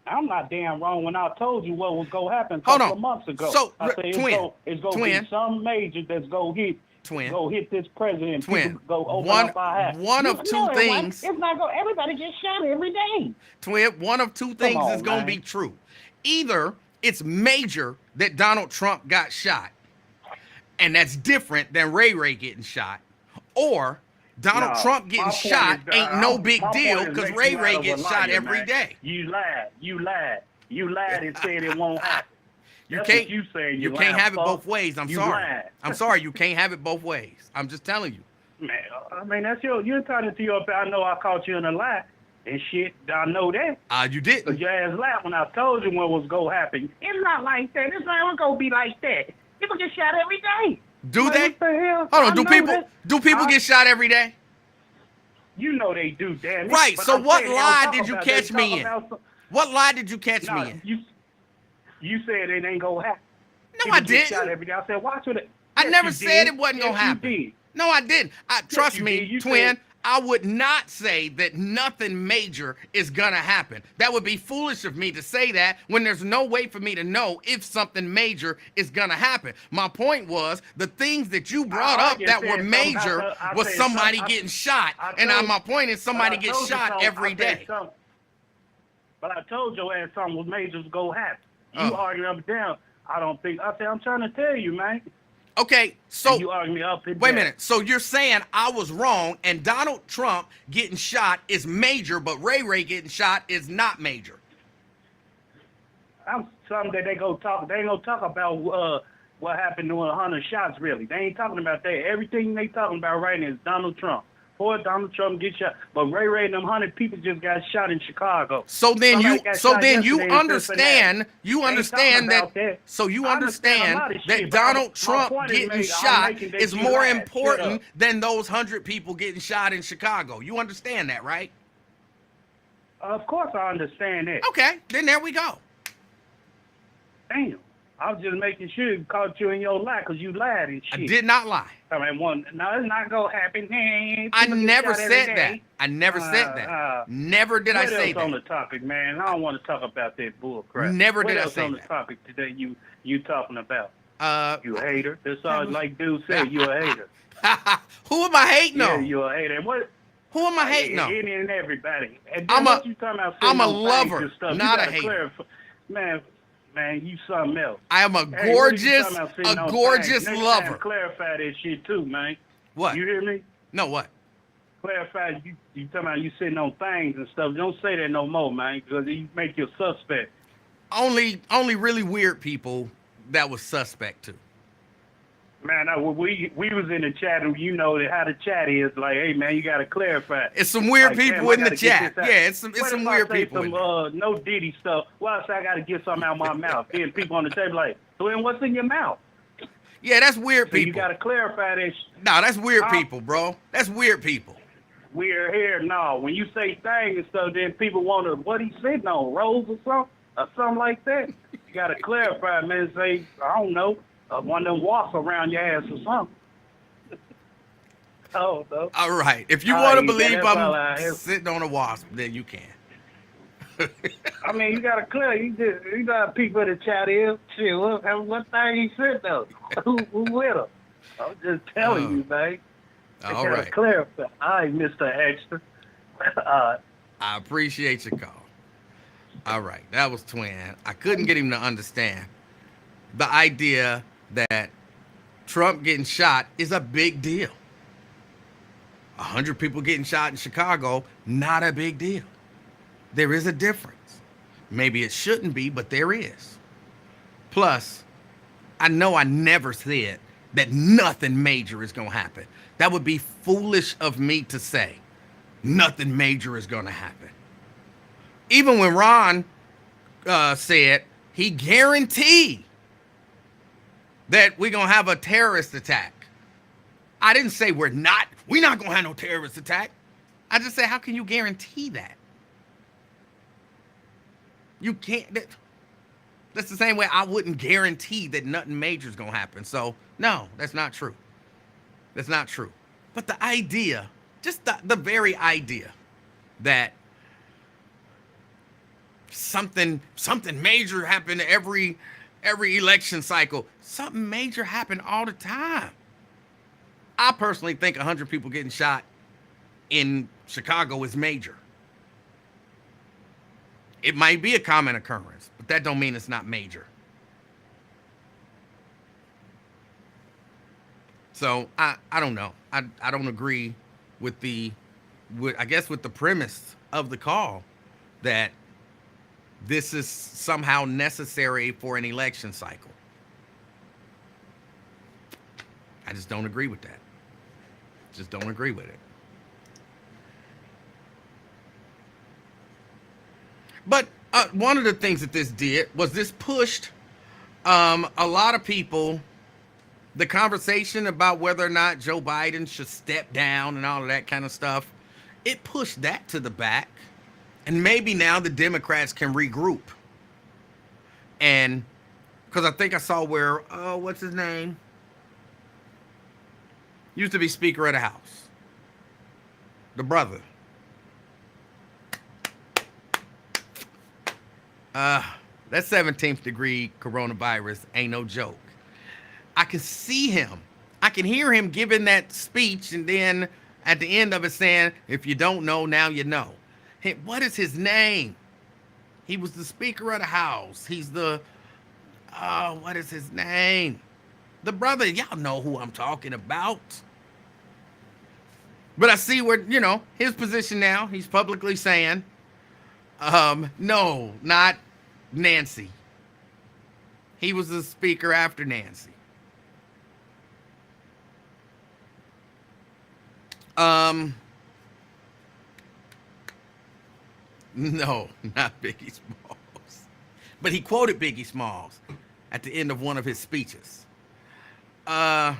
I'm not damn wrong when I told you what was going to happen a Hold couple on. of months ago. So, I said it's going to be some major that's going to hit. Go hit this president. People go open up our eyes. One of two things. It's not going. Everybody gets shot every day. Twin, one of two things is going to be true. Either it's major that Donald Trump got shot, and that's different than Ray getting shot, or Donald Trump getting shot ain't no big deal because Ray gets shot every day. You lied and said it won't happen. You can't have it both ways. I'm sorry. I'm sorry. You can't have it both ways. I'm just telling you. Man, I mean, that's you're talking to your. I know I caught you in a lie and shit. I know that. You didn't. But your ass laughed when I told you what was gonna happen. It's not like that. It's not gonna be like that. People get shot every day. Do they? What the hell? Hold on. Do people get shot every day? You know they do, damn it. Right. But so I'm what saying, lie did you catch me in? What lie did you catch me in? You said it ain't gonna happen. No, I didn't. Shot every day. I said, watch it. I never said it wasn't gonna happen. No, I didn't. Trust me, twin. I would not say that nothing major is gonna happen. That would be foolish of me to say that when there's no way for me to know if something major is gonna happen. My point was the things that you brought up that were major was somebody getting shot, and my point is somebody gets shot every day. But I told your ass something was major was gonna happen. You arguing up and down. I don't think. I said I'm trying to tell you, man. Okay, so and you argue me up and wait a down. minute. So you're saying I was wrong, and Donald Trump getting shot is major, but Ray getting shot is not major. I'm something that they ain't gonna talk about what happened to 100 shots. Really, they ain't talking about that. Everything they talking about right now is Donald Trump. Or Donald Trump get shot, but Ray and them 100 people just got shot in Chicago. So then you understand that. So you understand that Donald Trump getting shot is more important than those 100 people getting shot in Chicago. You understand that, right? Of course I understand that. Okay, then there we go. Damn. I was just making sure it caught you in your lie because you lied and shit. I did not lie. I mean, no, it's not going to happen. I never said that. I never said that. Never did I say that. What else on the topic, man? I don't want to talk about that bull crap. Never did I say that. What else on the topic today you talking about? You a hater. That's all like dude said, you a hater. Who am I hating on? Yeah, you a hater. Who am I hating on? Any and everybody. And I'm a lover, not a hater. Man, you something else. I am a gorgeous lover. Clarify that shit too, man. What? You hear me? No, what? Clarify. You talking about you sitting on things and stuff. Don't say that no more, man, because you make you a suspect. Only really weird people that was suspect too. Man, we was in the chat, and you know how the chat is. Like, hey, man, you got to clarify. It's some weird people in the chat. Yeah, it's some weird people. No Diddy stuff. Well, I got to get something out of my mouth. Then people on the table like, so then what's in your mouth? Yeah, that's weird people. You got to clarify that. No, that's weird people, bro. That's weird people. We're here. No, when you say things and stuff, then people want to, what he sitting on, rolls or something like that. You got to clarify, man. Say, I don't know. One of them wasps around your ass or something. Oh, no. All right. If you want to believe I'm sitting on a wasp, then you can. I mean, you got to clear. You got people in the chat here. Shit, what thing he sitting on? Who with him? I'm just telling you, man. All right. Clarify. All right, Mr. Extra. I appreciate your call. All right. That was Twin. I couldn't get him to understand the idea that Trump getting shot is a big deal. 100 people getting shot in Chicago, not a big deal. There is a difference. Maybe it shouldn't be, but there is. Plus, I know I never said that nothing major is going to happen. That would be foolish of me to say. Nothing major is going to happen. Even when Ron said he guaranteed that we're going to have a terrorist attack. I didn't say we're not going to have no terrorist attack. I just said, how can you guarantee that? You can't. That's the same way I wouldn't guarantee that nothing major is going to happen. So, no, that's not true. That's not true. But the idea, just the very idea that something major happened every election cycle. Something major happened all the time. I personally think 100 people getting shot in Chicago is major. It might be a common occurrence, but that don't mean it's not major. So I don't know. I don't agree with the premise of the call that this is somehow necessary for an election cycle. I just don't agree with that. Just don't agree with it. But one of the things that this did was this pushed a lot of people, the conversation about whether or not Joe Biden should step down and all of that kind of stuff, it pushed that to the back. And maybe now the Democrats can regroup. And because I think I saw where, what's his name? Used to be Speaker of the House. The brother. That 17th degree coronavirus ain't no joke. I can see him. I can hear him giving that speech, and then at the end of it saying, if you don't know, now you know. Hey, what is his name? He was the Speaker of the House. He's the, what is his name? The brother, y'all know who I'm talking about. But I see where, his position now, he's publicly saying, no, not Nancy. He was the speaker after Nancy. No, not Biggie Smalls. But he quoted Biggie Smalls at the end of one of his speeches. No,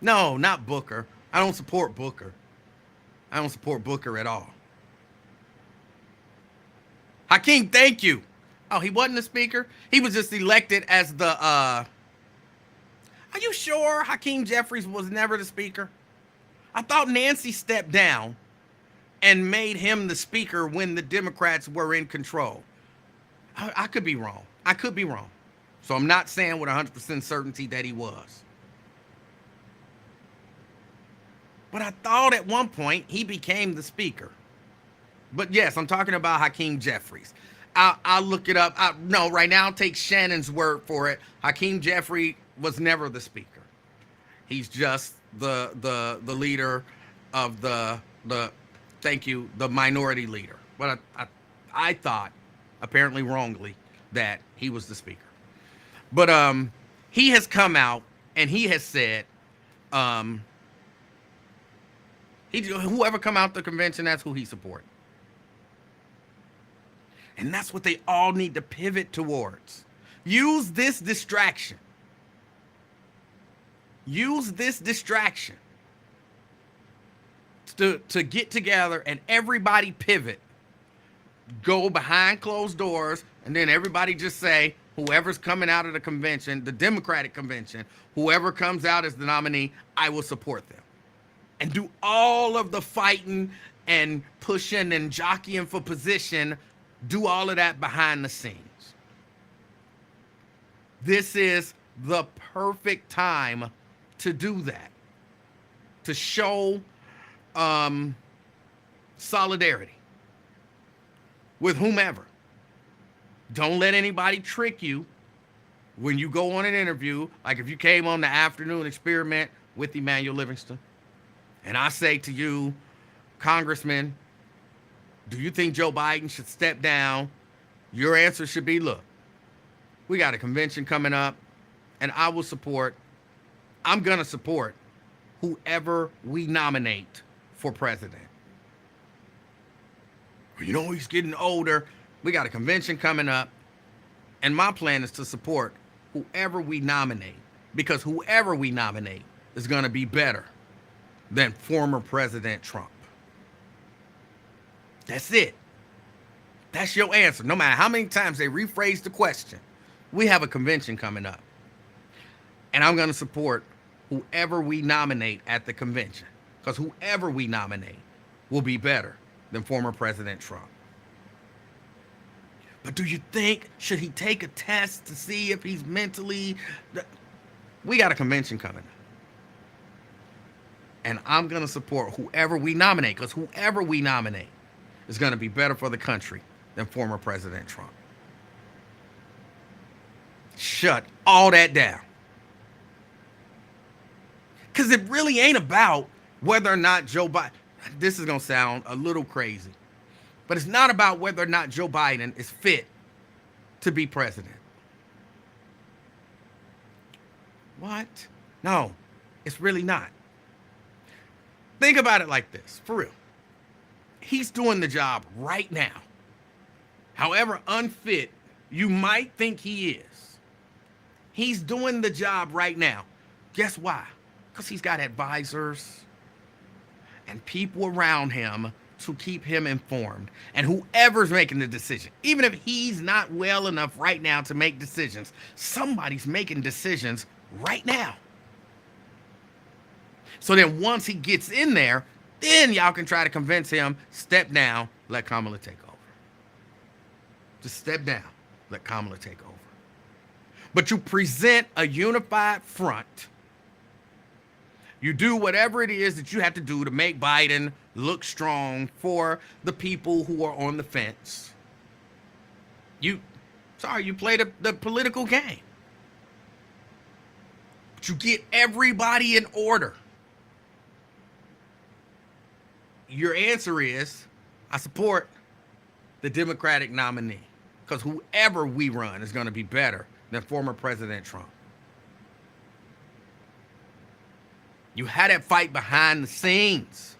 not Booker. I don't support Booker. I don't support Booker at all. Hakeem, thank you. Oh, he wasn't the speaker? He was just elected as the, Are you sure Hakeem Jeffries was never the speaker? I thought Nancy stepped down and made him the speaker when the Democrats were in control. I could be wrong. I could be wrong. So I'm not saying with 100% certainty that he was. But I thought at one point he became the speaker. But yes, I'm talking about Hakeem Jeffries. I'll look it up. No, right now I'll take Shannon's word for it. Hakeem Jeffries was never the speaker. He's just the leader of the minority leader. But I thought, apparently wrongly, that he was the speaker. But he has come out and he has said, whoever come out the convention, that's who he supports. And that's what they all need to pivot towards. Use this distraction. Use this distraction to get together and everybody pivot. Go behind closed doors, and then everybody just say, whoever's coming out of the convention, the Democratic convention, whoever comes out as the nominee, I will support them. And do all of the fighting and pushing and jockeying for position. Do all of that behind the scenes. This is the perfect time to do that. To show solidarity with whomever. Don't let anybody trick you when you go on an interview. Like if you came on the afternoon experiment with Emanuel Livingston, And I say to you, Congressman, do you think Joe Biden should step down? Your answer should be, look, we got a convention coming up, and I'm going to support whoever we nominate for president. You know, he's getting older. We got a convention coming up, and my plan is to support whoever we nominate, because whoever we nominate is going to be better than former President Trump. That's it. That's your answer. No matter how many times they rephrase the question, we have a convention coming up, and I'm going to support whoever we nominate at the convention, because whoever we nominate will be better than former President Trump. But do you think, should he take a test to see if he's mentally... We got a convention coming up. And I'm going to support whoever we nominate, because whoever we nominate is going to be better for the country than former President Trump. Shut all that down. Because it really ain't about whether or not Joe Biden... This is going to sound a little crazy, but it's not about whether or not Joe Biden is fit to be president. What? No, it's really not. Think about it like this, for real. He's doing the job right now. However unfit you might think he is, he's doing the job right now. Guess why? Because he's got advisors and people around him to keep him informed. And whoever's making the decision, even if he's not well enough right now to make decisions, somebody's making decisions right now. So then once he gets in there, then y'all can try to convince him, step down, let Kamala take over. Just step down, let Kamala take over. But you present a unified front. You do whatever it is that you have to do to make Biden look strong for the people who are on the fence. You play the political game. But you get everybody in order. Your answer is, I support the Democratic nominee, because whoever we run is going to be better than former President Trump. You had that fight behind the scenes,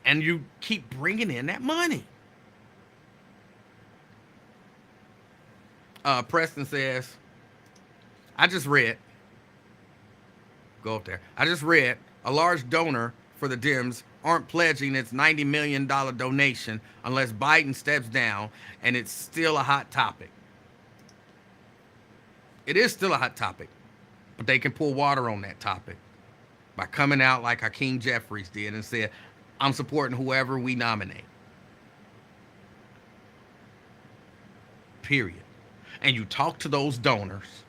and you keep bringing in that money. Preston says, I just read a large donor for the Dems aren't pledging its $90 million donation unless Biden steps down, and it's still a hot topic. It is still a hot topic, but they can pour water on that topic by coming out like Hakeem Jeffries did and said, I'm supporting whoever we nominate. Period. And you talk to those donors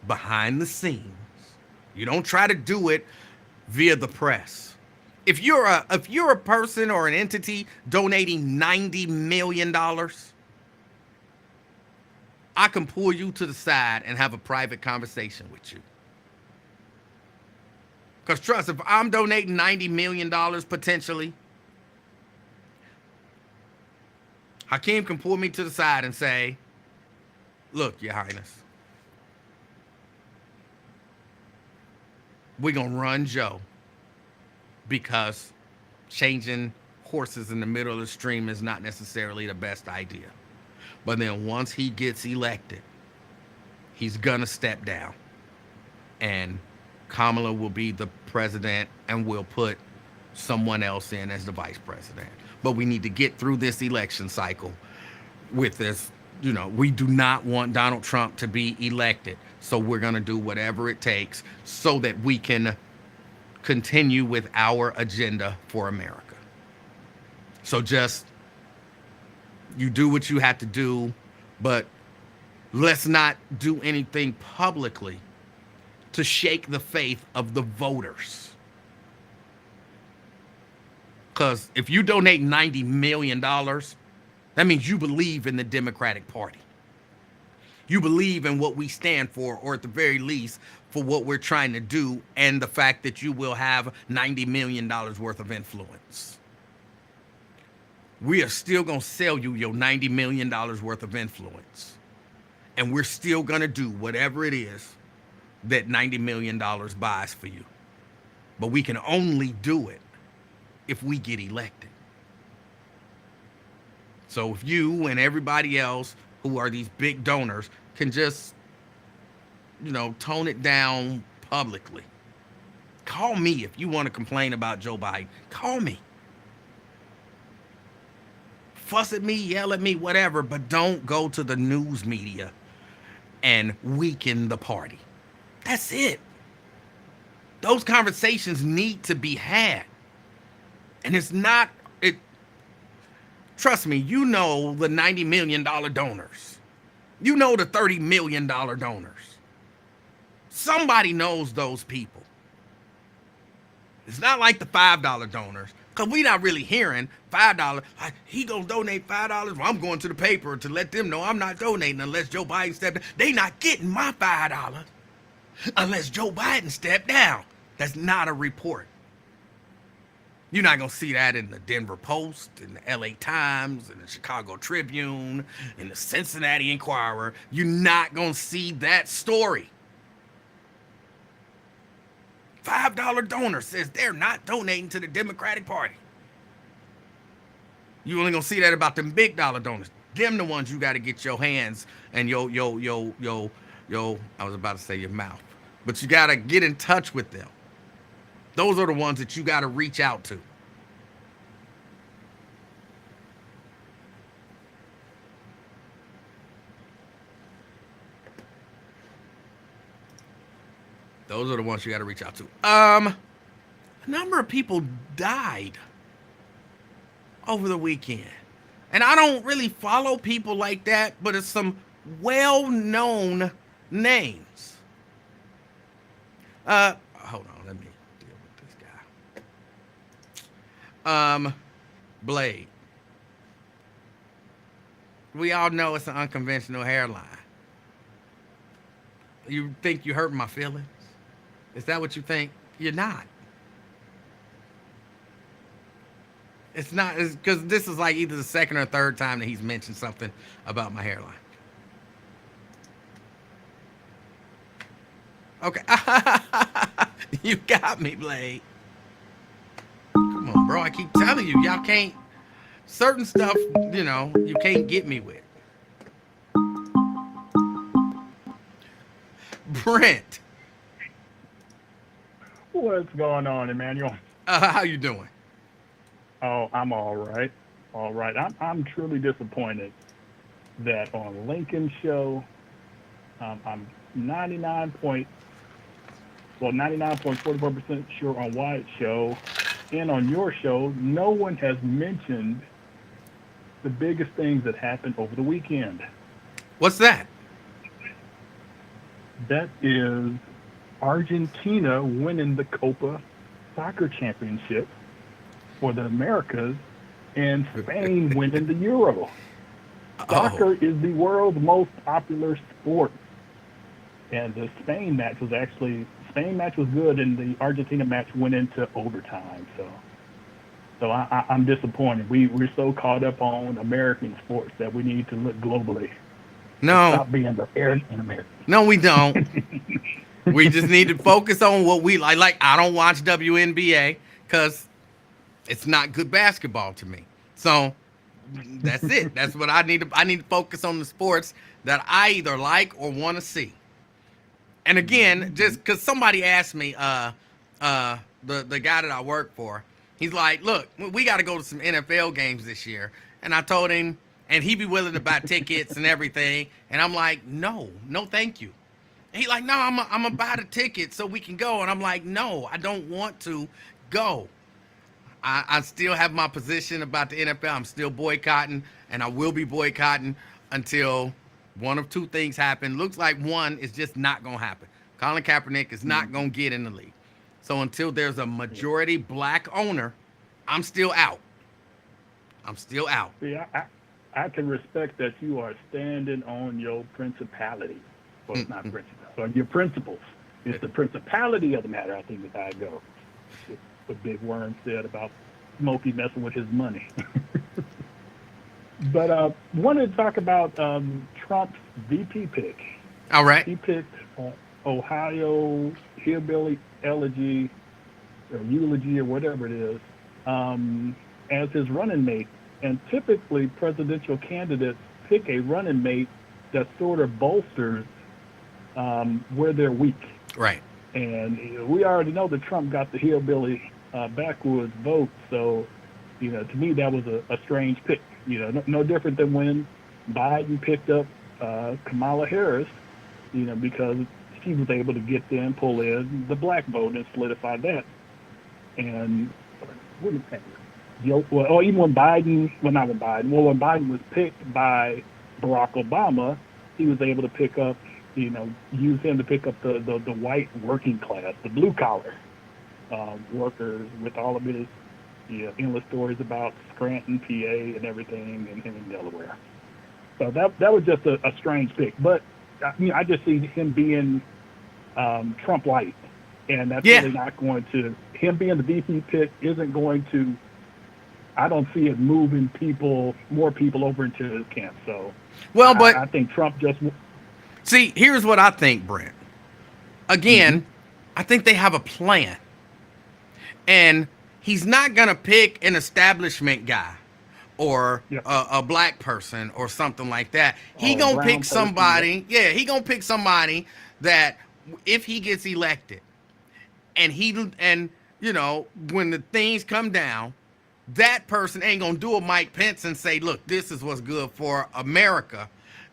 behind the scenes. You don't try to do it via the press. If you're a person or an entity donating $90 million, I can pull you to the side and have a private conversation with you. Because trust, if I'm donating $90 million potentially, Hakeem can pull me to the side and say, look, Your Highness, we're going to run Joe because changing horses in the middle of the stream is not necessarily the best idea. But then once he gets elected, he's going to step down. And Kamala will be the president, and we'll put someone else in as the vice president. But we need to get through this election cycle with this. You know, we do not want Donald Trump to be elected. So we're going to do whatever it takes so that we can continue with our agenda for America. So just, you do what you have to do, but let's not do anything publicly to shake the faith of the voters. Because if you donate $90 million, that means you believe in the Democratic Party. You believe in what we stand for, or at the very least, for what we're trying to do, and the fact that you will have $90 million worth of influence. We are still going to sell you your $90 million worth of influence. And we're still going to do whatever it is that $90 million buys for you. But we can only do it if we get elected. So if you and everybody else who are these big donors can just, tone it down publicly. Call me if you want to complain about Joe Biden. Call me. Fuss at me, yell at me, whatever, but don't go to the news media and weaken the party. That's it. Those conversations need to be had. And it's not, trust me, you know the $90 million donors. You know the $30 million donors. Somebody knows those people. It's not like the $5 donors, because we're not really hearing $5. Like, he gonna donate $5. Well, I'm going to the paper to let them know I'm not donating unless Joe Biden stepped down. They not getting my $5 unless Joe Biden stepped down. That's not a report. You're not going to see that in the Denver Post, in the LA Times, in the Chicago Tribune, in the Cincinnati Enquirer. You're not going to see that story. $5 donor says they're not donating to the Democratic Party. You only going to see that about them big dollar donors. Them the ones you got to get your hands and I was about to say your mouth. But you got to get in touch with them. Those are the ones that you got to reach out to. Those are the ones you got to reach out to. A number of people died over the weekend. And I don't really follow people like that, but it's some well-known names. Hold on, let me deal with this guy. Blade. We all know it's an unconventional hairline. You think you hurt my feelings? Is that what you think? You're not. It's not, because this is like either the second or third time that he's mentioned something about my hairline. Okay. You got me, Blade. Come on, bro. I keep telling you, y'all can't, certain stuff, you can't get me with. Brent. What's going on, Emanuel? How you doing? Oh, I'm all right. All right. I'm truly disappointed that on Lincoln's show, I'm 99.44% sure on Wyatt's show, and on your show, no one has mentioned the biggest things that happened over the weekend. What's that? That is Argentina winning the Copa Soccer Championship for the Americas and Spain winning the Euro. Soccer is the world's most popular sport. And the Spain match was good, and the Argentina match went into overtime. So I'm disappointed. We're so caught up on American sports that we need to look globally. No. Stop being the American American. No, we don't. We just need to focus on what we like. Like, I don't watch WNBA because it's not good basketball to me. So that's it. That's what I need to. I need to focus on the sports that I either like or want to see. And again, just because somebody asked me, the guy that I work for, he's like, "Look, we got to go to some NFL games this year," and I told him, and he'd be willing to buy tickets and everything, and I'm like, "No, thank you." And he's like, "No, I'm gonna buy the tickets so we can go," and I'm like, "No, I don't want to go." I still have my position about the NFL. I'm still boycotting, and I will be boycotting until one of two things happen. Looks like one is just not going to happen. Colin Kaepernick is not going to get in the league. So until there's a majority black owner, I'm still out. I'm still out. See, I can respect that you are standing on your principality. Well, it's not principles, or your principles. It's the principality of the matter, I think, is how it goes. It's what Big Worm said about Smokey messing with his money. But wanted to talk about Trump's VP pick. All right. He picked Ohio hillbilly elegy or eulogy or whatever it is as his running mate. And typically, presidential candidates pick a running mate that sort of bolsters where they're weak. Right. And we already know that Trump got the hillbilly backwoods vote. So, to me, that was a strange pick. No different than when Biden picked up Kamala Harris, because she was able to get in, pull in the black vote and solidify that. And even when Biden, when Biden was picked by Barack Obama, he was able to pick up, use him to pick up the white working class, the blue collar workers, with all of his endless stories about Scranton, PA, and everything, and in Delaware. So that was just a strange pick. But I just see him being Trump light, and that's really not going to. Him being the VP pick isn't going to. I don't see it moving more people over into his camp. So, but I think Trump just. See, here's what I think, Brent. Again, I think they have a plan, and he's not gonna pick an establishment guy or a black person or something like that. He gonna pick somebody. He gonna pick somebody that, if he gets elected, and when the things come down, that person ain't gonna do a Mike Pence and say, look, this is what's good for America,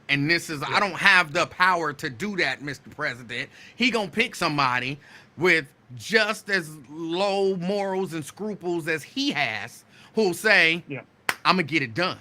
and this is, I don't have the power to do that, Mr. President. He gonna pick somebody with just as low morals and scruples as he has, who'll say, I'm gonna get it done.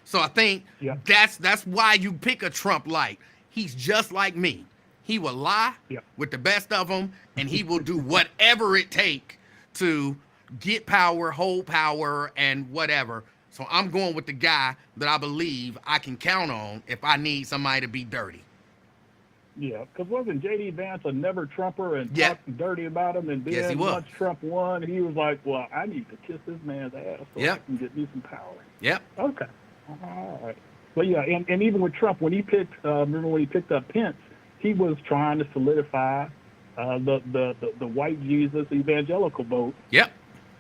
So I think that's why you pick a Trump light. He's just like me. He will lie with the best of them, and he will do whatever it takes to get power, hold power, and whatever. So I'm going with the guy that I believe I can count on if I need somebody to be dirty. Yeah, because wasn't J.D. Vance a never Trumper and talking dirty about him? And then once Trump won, he was like, well, I need to kiss this man's ass so I can get me some power. Yep. Okay. All right. Well, and even with Trump, when he picked, remember when he picked up Pence, he was trying to solidify the white Jesus evangelical vote. Yep.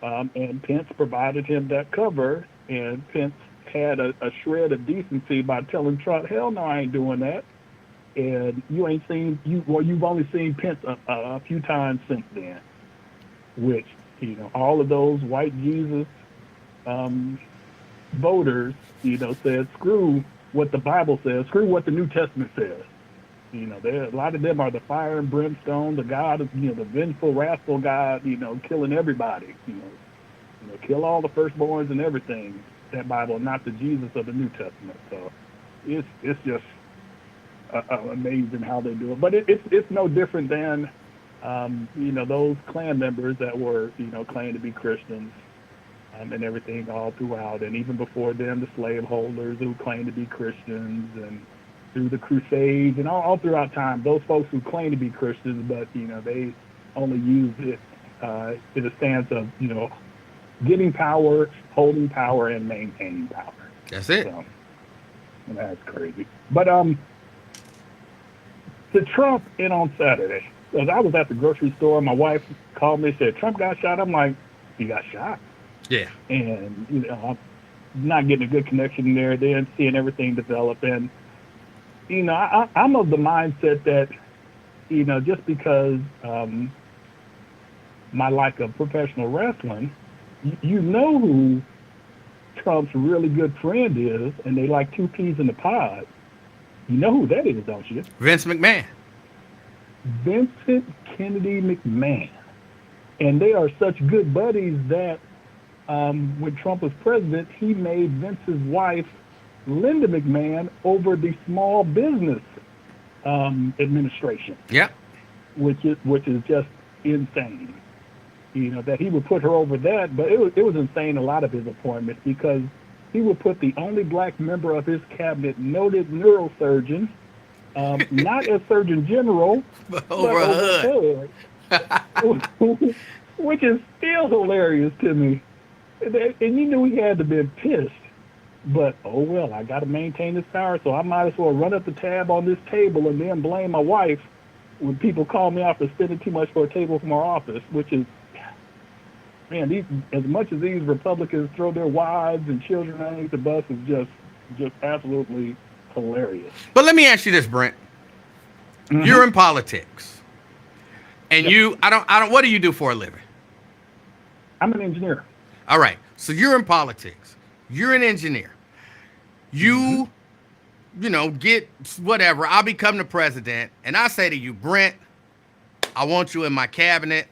And Pence provided him that cover, and Pence had a shred of decency by telling Trump, hell no, I ain't doing that. And you've only seen Pence a few times since then, which, all of those white Jesus voters, said, screw what the Bible says, screw what the New Testament says. A lot of them are the fire and brimstone, the God of, the vengeful, wrathful God, killing everybody, kill all the firstborns and everything, that Bible, not the Jesus of the New Testament. So it's just amazing how they do it. But it's no different than, those Klan members that were, claimed to be Christians and everything all throughout. And even before them, the slaveholders who claimed to be Christians, and through the Crusades and all throughout time, those folks who claim to be Christians, but, they only use it in a stance of, getting power, holding power, and maintaining power. That's it. So, that's crazy. But to Trump in on Saturday, as I was at the grocery store, my wife called me and said, Trump got shot. I'm like, he got shot? Yeah. And, I'm not getting a good connection there, then seeing everything develop. And, I'm of the mindset that, just because my like of professional wrestling, you know who Trump's really good friend is, and they like two peas in the pod. You know who that is, don't you? Vince McMahon. Vincent Kennedy McMahon. And they are such good buddies that when Trump was president, he made Vince's wife, Linda McMahon, over the Small Business Administration. Yep. Which is just insane. That he would put her over that, but it was insane, a lot of his appointments, because he would put the only black member of his cabinet, noted neurosurgeon, not as Surgeon General, but Over a hood. overhead, which is still hilarious to me. And you knew he had to be pissed. But, oh well, I got to maintain this power, so I might as well run up the tab on this table and then blame my wife when people call me out for spending too much for a table from our office, which is, man, as much as these Republicans throw their wives and children underneath the bus is just absolutely hilarious. But let me ask you this, Brent. Mm-hmm. You're in politics. And Yep. I don't, what do you do for a living? I'm an engineer. All right. So you're in politics. You're an engineer. You get whatever. I'll become the president. And I say to you, Brent, I want you in my cabinet.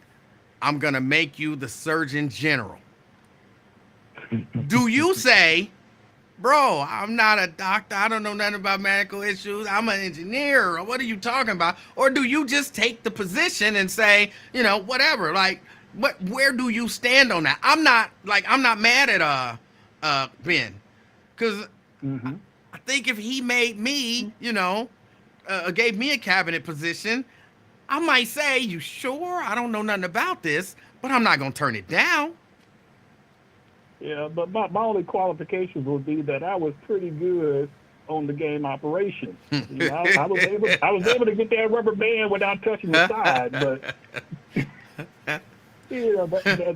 I'm going to make you the Surgeon General. Do you say, bro, I'm not a doctor. I don't know nothing about medical issues. I'm an engineer. What are you talking about? Or do you just take the position and say, whatever? Like, where do you stand on that? I'm not mad at Ben, because I think if he made me, gave me a cabinet position, I might say, you sure? I don't know nothing about this, but I'm not going to turn it down. Yeah, but my only qualifications would be that I was pretty good on the game operations. I was able to get that rubber band without touching the side, but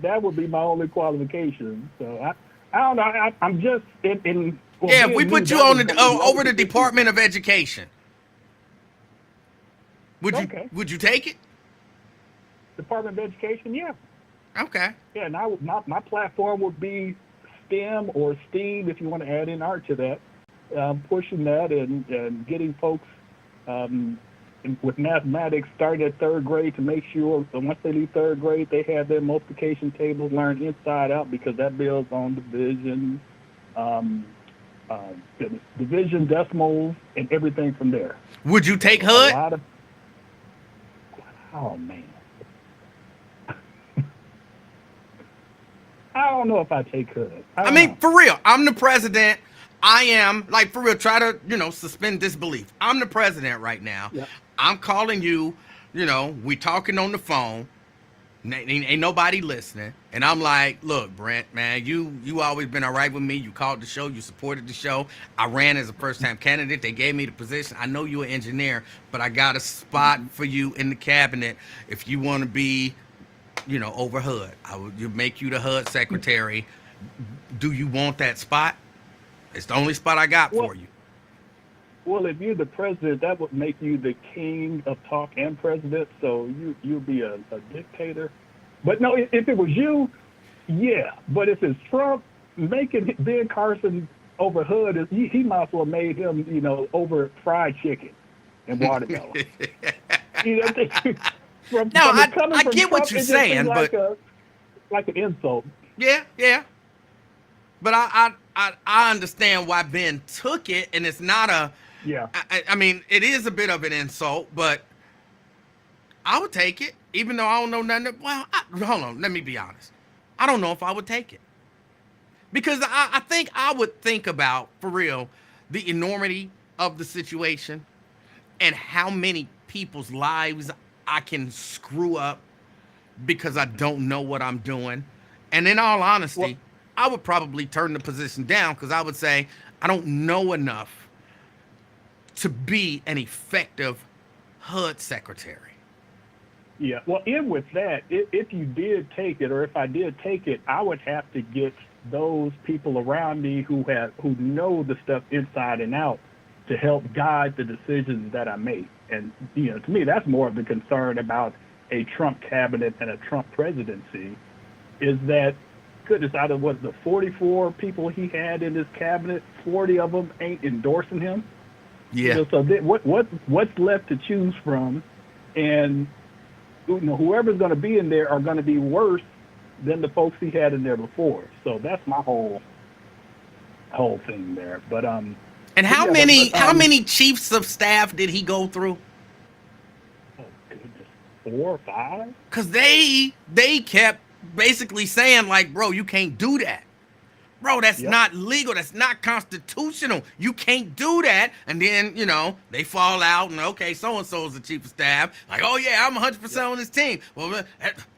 that would be my only qualification. So I don't know. I'm just in. Well, yeah, if we put you on over the Department of Education, would you take it? Department of Education, yeah. Okay. Yeah, and my platform would be STEM or STEAM, if you want to add in art to that, pushing that and getting folks with mathematics starting at third grade to make sure that once they leave third grade, they have their multiplication tables learned inside out, because that builds on division, division, decimals, and everything from there. Would you take HUD? Oh, man. I don't know if I take HUD. I mean, for real, I'm the president. I am, like, for real, try to, suspend disbelief. I'm the president right now. Yep. I'm calling you, we talking on the phone. Ain't nobody listening. And I'm like, look, Brent, man, you always been all right with me. You called the show. You supported the show. I ran as a first-time candidate. They gave me the position. I know you're an engineer, but I got a spot for you in the cabinet if you want to be, over HUD. I would make you the HUD secretary. Do you want that spot? It's the only spot I got for you. Well, if you're the president, that would make you the king of talk and president, so you'll be a dictator. But no, if it was you, yeah. But if it's Trump, making Ben Carson over HUD, he might as well made him, over fried chicken and watermelon. I get what you're saying, but like an insult. Yeah. But I understand why Ben took it, and it's not a. Yeah. I mean, it is a bit of an insult, but I would take it, even though I don't know nothing. Well, hold on, let me be honest. I don't know if I would take it, because I think I would think about, for real, the enormity of the situation and how many people's lives I can screw up because I don't know what I'm doing. And in all honesty, I would probably turn the position down, because I would say I don't know enough to be an effective HUD secretary. Yeah, well, in with that, if you did take it, or if I did take it, I would have to get those people around me who know the stuff inside and out to help guide the decisions that I make. And, to me, that's more of the concern about a Trump cabinet and a Trump presidency, is that, goodness, out of the 44 people he had in his cabinet, 40 of them ain't endorsing him. Yeah. So what's left to choose from, and whoever's going to be in there are going to be worse than the folks he had in there before. So that's my whole thing there. But and how many chiefs of staff did he go through? Oh goodness, 4 or 5? Because they kept basically saying, like, bro, you can't do that. Bro, that's Yep. not legal. That's not constitutional. You can't do that. And then, they fall out and, okay, so-and-so is the chief of staff. Like, oh, yeah, I'm 100% on this team. Well,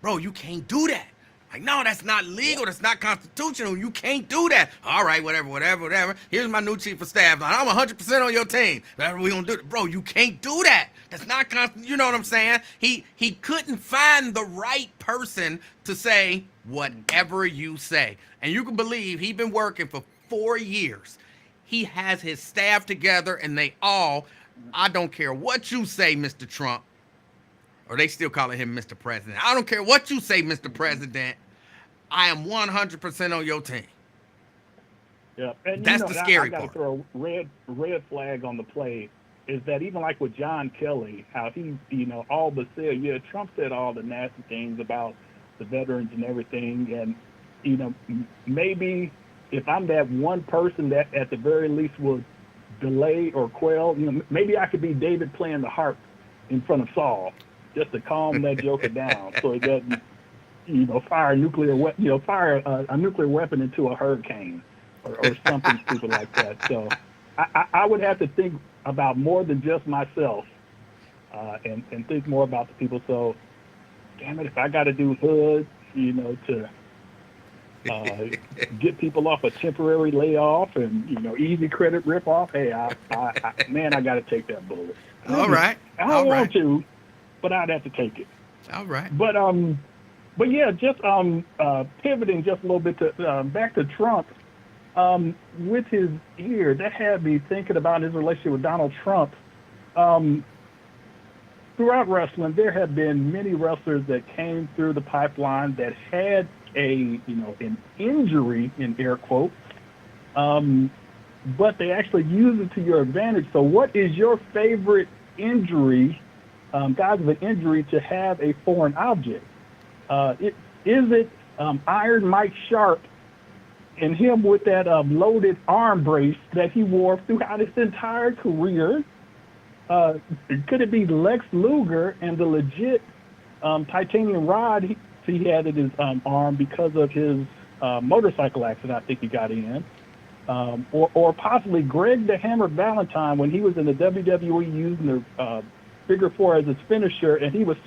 bro, you can't do that. Like, no, that's not legal. That's not constitutional. You can't do that. All right, whatever. Here's my new chief of staff. Like, I'm 100% on your team. That's what we gonna do. Bro, you can't do that. That's not constitutional. You know what I'm saying? He couldn't find the right person to say whatever you say. And you can believe he's been working for 4 years. He has his staff together, and they all, I don't care what you say, Mr. Trump, or they still calling him Mr. President. I don't care what you say, Mr. President. I am 100% on your team. Yeah, and That's the scary I gotta part. throw a red flag on the play is that even like with John Kelly, how he, all but said, yeah, Trump said all the nasty things about the veterans and everything, and maybe if I'm that one person that at the very least would delay or quell, maybe I could be David playing the harp in front of Saul just to calm that joker down so he doesn't, fire a nuclear weapon into a hurricane or something stupid like that. So I would have to think about more than just myself and think more about the people. So, damn it, if I got to do hood, to get people off a temporary layoff and, easy credit rip-off, hey, I got to take that bullet. All right. I don't want to, but I'd have to take it. All right. But yeah, just pivoting just a little bit to back to Trump, with his ear, that had me thinking about his relationship with Donald Trump. Throughout wrestling, there have been many wrestlers that came through the pipeline that had an injury in air quotes, but they actually use it to your advantage. So what is your favorite injury, guys, of an injury to have a foreign object? Is it Iron Mike Sharp and him with that loaded arm brace that he wore throughout his entire career? Could it be Lex Luger and the legit titanium rod he had in his arm because of his motorcycle accident I think he got in? Or possibly Greg the Hammer Valentine when he was in the WWE using the figure four as his finisher, and he was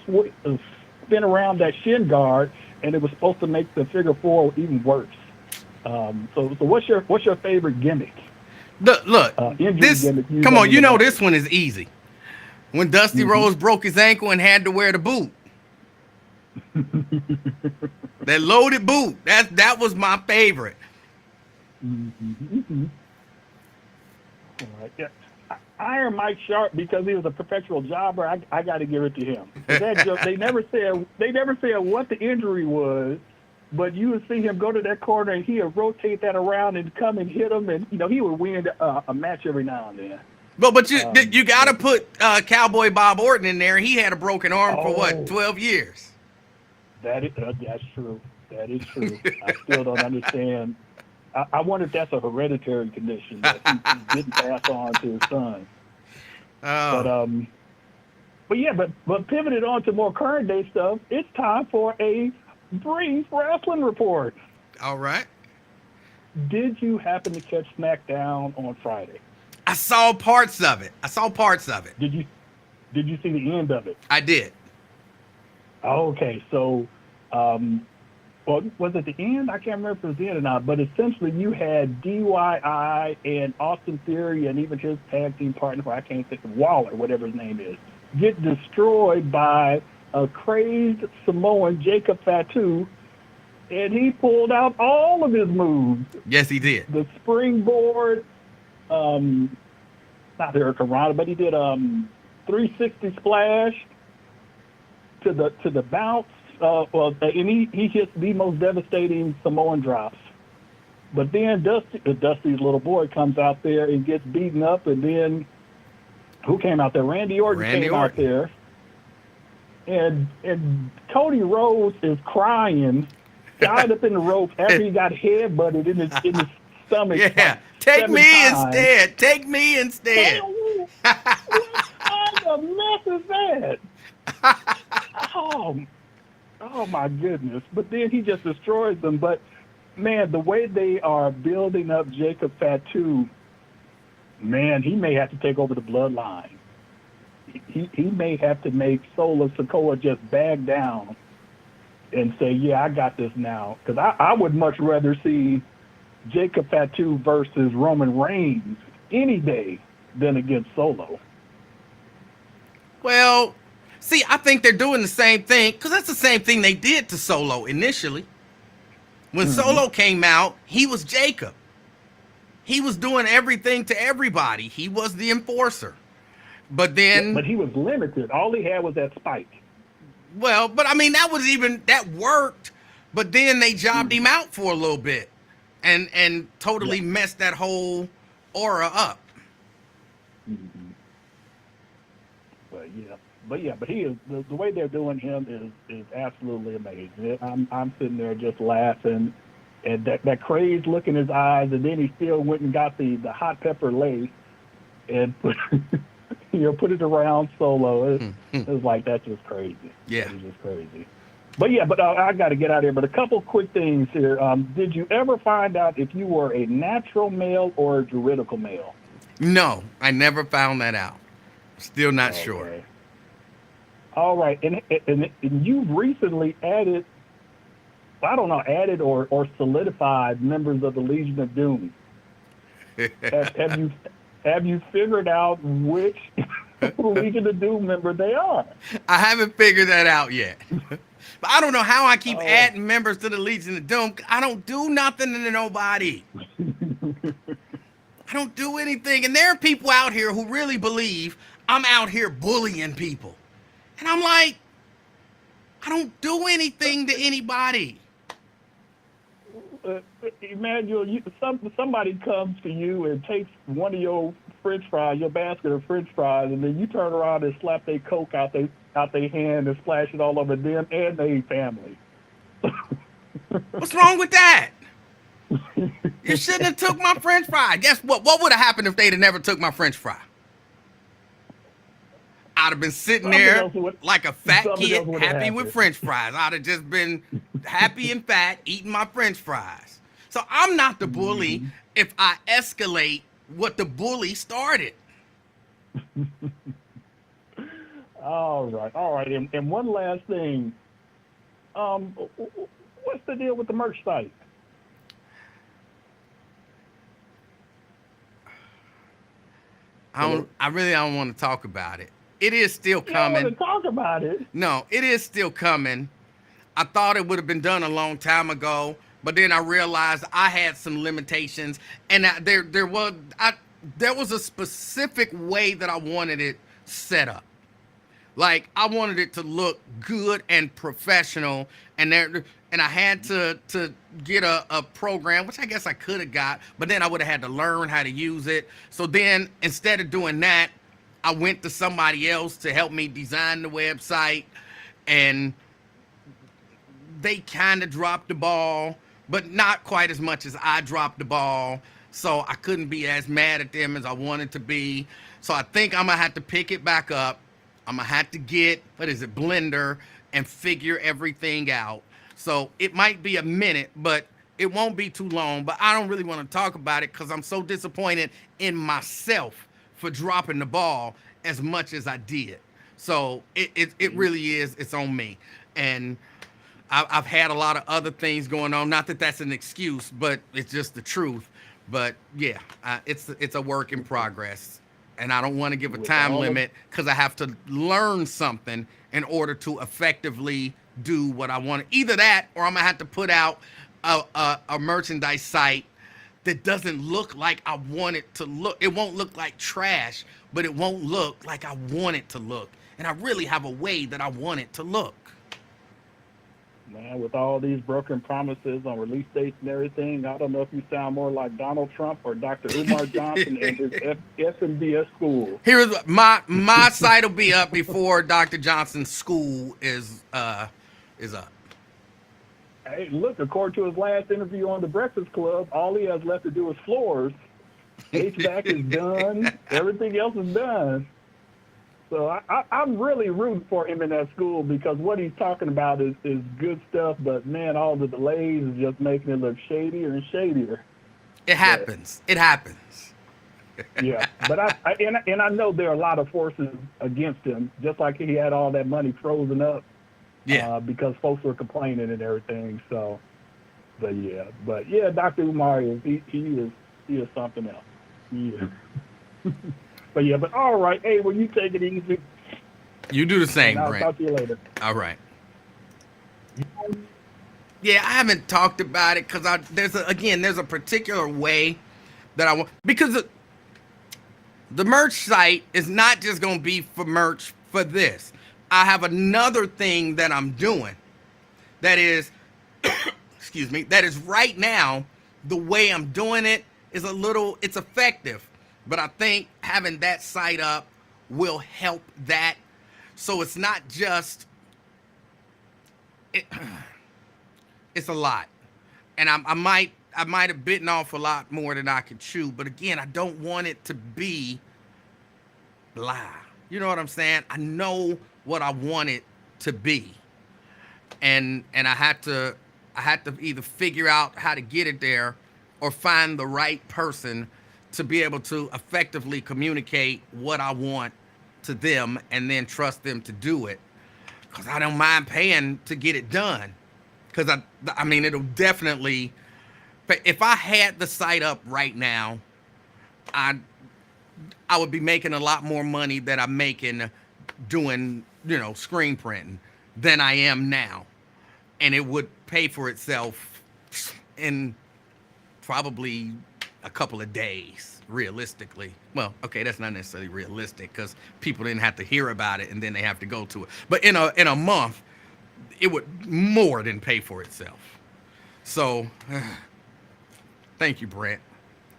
spin around that shin guard, and it was supposed to make the figure four even worse. So what's your favorite gimmick? Look, this. Gimmick Come on, this one is easy. When Dusty Rhodes broke his ankle and had to wear the boot, that loaded boot. That was my favorite. All right, yeah. Iron Mike Sharp, because he was a perpetual jobber, I got to give it to him. They never said what the injury was, but you would see him go to that corner and he would rotate that around and come and hit him, and he would win a match every now and then. But you got to put Cowboy Bob Orton in there. He had a broken arm for 12 years. That's true. That is true. I still don't understand. I wonder if that's a hereditary condition that he didn't pass on to his son. Oh. But pivoted on to more current day stuff. It's time for a brief wrestling report. All right. Did you happen to catch SmackDown on Friday? I saw parts of it. Did you see the end of it? I did. Okay, so was it the end? I can't remember if it was the end or not, but essentially you had DYI and Austin Theory and even his tag team partner, I can't think of, Waller, whatever his name is, get destroyed by a crazed Samoan, Jacob Fatu, and he pulled out all of his moves. Yes, he did. The springboard, not Hurricane, but he did 360 splash to the bounce. And he hits the most devastating Samoan drops. But then Dusty's little boy comes out there and gets beaten up, and then who came out there? Randy Orton came out there. And Cody Rhodes is crying, tied up in the rope after he got headbutted in his stomach. Yeah, take me instead. Take me instead. What kind of mess is that? Oh my goodness. But then he just destroys them. But Man, the way they are building up Jacob Fatu, man, he may have to take over the bloodline. He may have to make Solo Sikoa just back down and say, yeah, I got this now. Because I would much rather see Jacob Fatu versus Roman Reigns any day than against Solo. Well, see, I think they're doing the same thing because that's the same thing they did to Solo initially. When Solo came out, he was Jacob. He was doing everything to everybody. He was the enforcer. But then... But he was limited. All he had was that spike. Well, but I mean, that worked. But then they jobbed him out for a little bit and totally messed that whole aura up. Mm-hmm. But he is the way they're doing him is absolutely amazing. I'm sitting there just laughing, and that crazed look in his eyes, and then he still went and got the hot pepper lace and put it around Solo. It's like, that's just crazy. Yeah, it's just crazy. But I got to get out of here. But a couple quick things here. Did you ever find out if you were a natural male or a juridical male? No, I never found that out. Still not sure. All right, and you've recently added or solidified members of the Legion of Doom. Have you figured out which Legion of Doom member they are? I haven't figured that out yet. But I don't know how I keep adding members to the Legion of Doom. I don't do nothing to nobody. I don't do anything. And there are people out here who really believe I'm out here bullying people. And I'm like, I don't do anything to anybody. Emanuel, somebody comes to you and takes one of your French fries, your basket of French fries, and then you turn around and slap their Coke out their hand and splash it all over them and their family. What's wrong with that? You shouldn't have took my French fry. Guess what? What would have happened if they'd have never took my French fry? I'd have been sitting there like a fat kid, happy with French fries. I'd have just been happy and fat, eating my French fries. So I'm not the bully if I escalate what the bully started. All right. And one last thing. What's the deal with the merch site? I really don't want to talk about it. It is still coming. You don't want to talk about it? No, it is still coming. I thought it would have been done a long time ago, but then I realized I had some limitations, and there was a specific way that I wanted it set up. Like, I wanted it to look good and professional, and I had to get a program, which I guess I could have got, but then I would have had to learn how to use it. So then, instead of doing that, I went to somebody else to help me design the website, and they kind of dropped the ball, but not quite as much as I dropped the ball. So I couldn't be as mad at them as I wanted to be. So I think I'm going to have to pick it back up. I'm going to have to get, Blender, and figure everything out. So it might be a minute, but it won't be too long. But I don't really want to talk about it because I'm so disappointed in myself for dropping the ball as much as I did. So it really is, it's on me. And I've had a lot of other things going on. Not that that's an excuse, but it's just the truth. But yeah, it's a work in progress. And I don't want to give a time limit because I have to learn something in order to effectively do what I want. Either that, or I'm going to have to put out a merchandise site that doesn't look like I want it to look. It won't look like trash, but it won't look like I want it to look. And I really have a way that I want it to look. Man, with all these broken promises on release dates and everything, I don't know if you sound more like Donald Trump or Dr. Umar Johnson and his FMBS school. Here's my site will be up before Dr. Johnson's school is up. Hey, look, according to his last interview on The Breakfast Club, all he has left to do is floors. HVAC is done. Everything else is done. So I'm really rooting for him in that school because what he's talking about is good stuff, but man, all the delays is just making it look shadier and shadier. It happens. It happens. Yeah, but I know there are a lot of forces against him, just like he had all that money frozen up, Yeah. because folks were complaining and everything. So, but yeah, Dr. Umar he is something else. Yeah. but all right, hey, well, you take it easy. You do the same, And I'll Brent. talk to you later. All right. Yeah, I haven't talked about it because there's a particular way that I want, because the merch site is not just going to be for merch for this. I have another thing that I'm doing that is, excuse me, that is right now, the way I'm doing it is it's effective. But I think having that site up will help that. So it's not just, it's a lot. And I might have bitten off a lot more than I could chew. But again, I don't want it to be blah. You know what I'm saying? I know what I want it to be. And I had to either figure out how to get it there or find the right person to be able to effectively communicate what I want to them and then trust them to do it. Because I don't mind paying to get it done. Because I mean, it'll definitely, if I had the site up right now, I would be making a lot more money that I'm making doing, screen printing than I am now. And it would pay for itself in probably a couple of days, realistically. Well, okay, that's not necessarily realistic because people didn't have to hear about it and then they have to go to it. But in a month, it would more than pay for itself. So, thank you, Brent.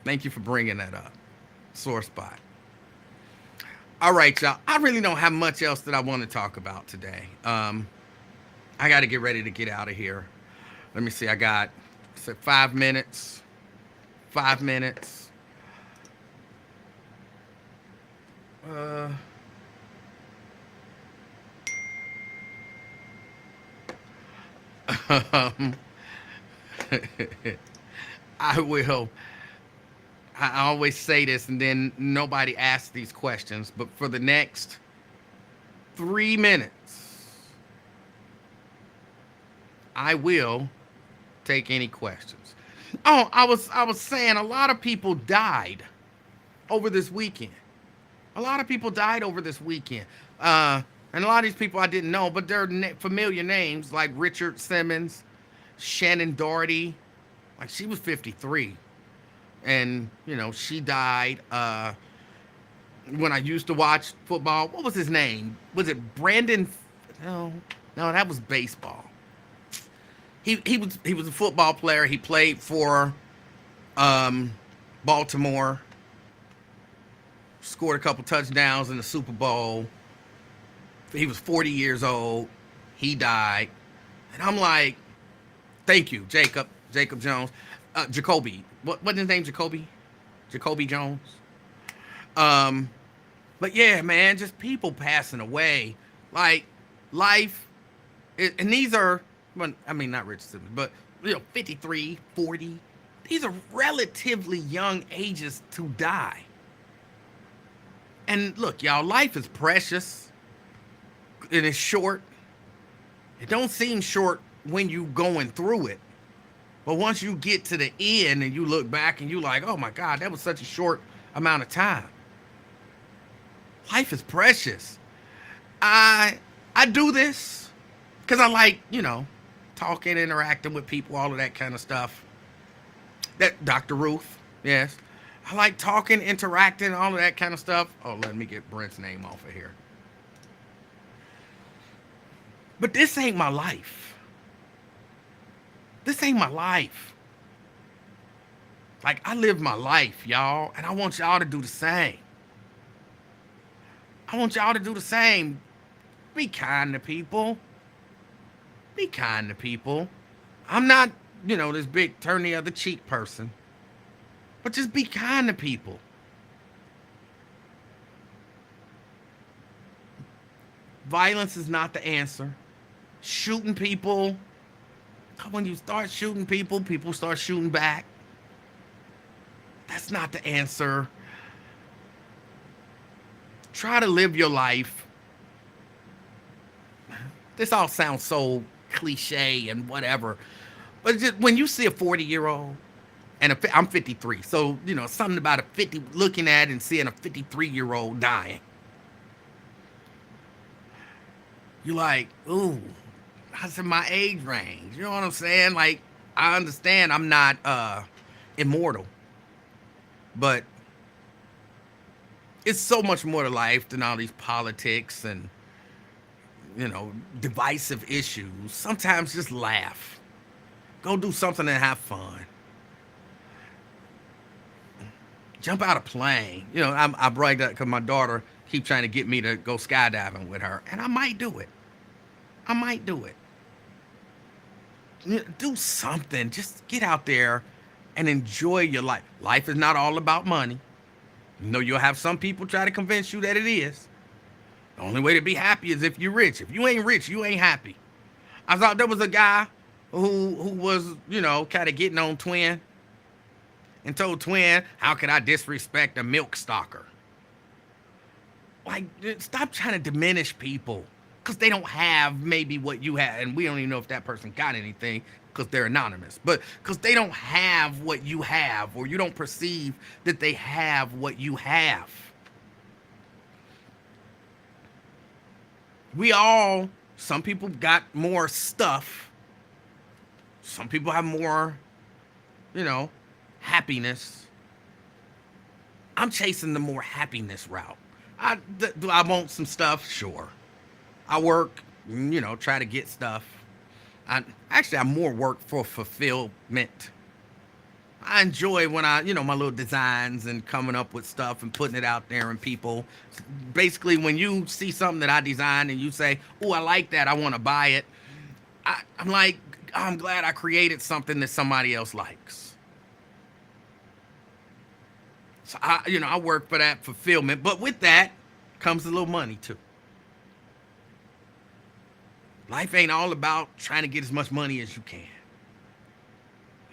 Thank you for bringing that up. Sore spot. All right, y'all. I really don't have much else that I want to talk about today. I got to get ready to get out of here. Let me see. I got 5 minutes. 5 minutes. I will. I always say this and then nobody asks these questions, but for the next 3 minutes, I will take any questions. Oh, I was saying a lot of people died over this weekend. A lot of people died over this weekend. And a lot of these people I didn't know, but they're familiar names like Richard Simmons, Shannon Doherty. Like, she was 53. And, she died when I used to watch football. What was his name? Was it Brandon? No, that was baseball. He was a football player. He played for Baltimore. Scored a couple touchdowns in the Super Bowl. He was 40 years old. He died. And I'm like, thank you, Jacob Jones. Jacoby. What's his name? Jacoby Jones. But yeah, man, just people passing away. Like, life. And these are, I mean, not Richard Simmons, but 53, 40. These are relatively young ages to die. And look, y'all, life is precious. It is short. It don't seem short when you going through it. But once you get to the end and you look back and you like, oh my God, that was such a short amount of time. Life is precious. I do this because I like, talking, interacting with people, all of that kind of stuff. That Dr. Ruth, yes. I like talking, interacting, all of that kind of stuff. Oh, let me get Brent's name off of here. But this ain't my life. This ain't my life. Like, I live my life, y'all, and I want y'all to do the same. I want y'all to do the same. Be kind to people. Be kind to people. I'm not, this big turn the other cheek person. But just be kind to people. Violence is not the answer. Shooting people, when you start shooting people, people start shooting back. That's not the answer. Try to live your life. This all sounds so cliche and whatever, but just when you see a 40-year-old and I'm 53, so something about a 50 looking at and seeing a 53-year-old dying, you're like, ooh, that's in my age range. You know what I'm saying? Like, I understand I'm not immortal, but it's so much more to life than all these politics and divisive issues. Sometimes just laugh. Go do something and have fun. Jump out a plane. I bragged that because my daughter keep trying to get me to go skydiving with her, and I might do it. Do something. Just get out there and enjoy your life. Life is not all about money. You'll have some people try to convince you that it is. The only way to be happy is if you're rich. If you ain't rich, you ain't happy. I thought there was a guy who was, kind of getting on Twin and told Twin, how could I disrespect a milk stalker? Like, stop trying to diminish people because they don't have maybe what you have. And we don't even know if that person got anything because they're anonymous. But because they don't have what you have, or you don't perceive that they have what you have. Some people got more stuff. Some people have more, happiness. I'm chasing the more happiness route. Do I want some stuff? Sure. I work, try to get stuff. I more work for fulfillment. I enjoy when my little designs and coming up with stuff and putting it out there and people. Basically, when you see something that I designed and you say, oh, I like that, I want to buy it. I'm like, I'm glad I created something that somebody else likes. So I work for that fulfillment, but with that comes a little money too. Life ain't all about trying to get as much money as you can.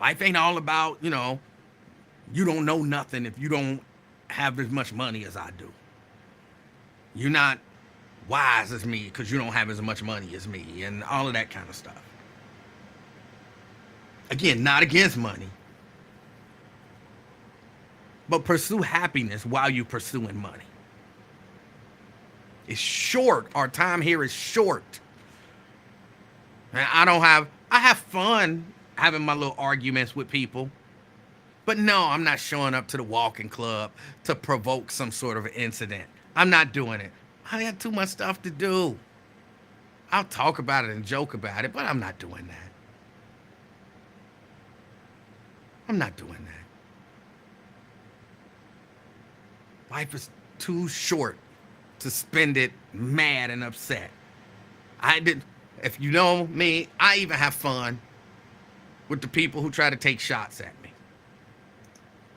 Life ain't all about, you don't know nothing if you don't have as much money as I do. You're not wise as me because you don't have as much money as me and all of that kind of stuff. Again, not against money. But pursue happiness while you're pursuing money. It's short. Our time here is short. And I have fun having my little arguments with people. But no, I'm not showing up to the walking club to provoke some sort of incident. I'm not doing it. I have too much stuff to do. I'll talk about it and joke about it, but I'm not doing that. I'm not doing that. Life is too short to spend it mad and upset. If you know me, I even have fun with the people who try to take shots at me.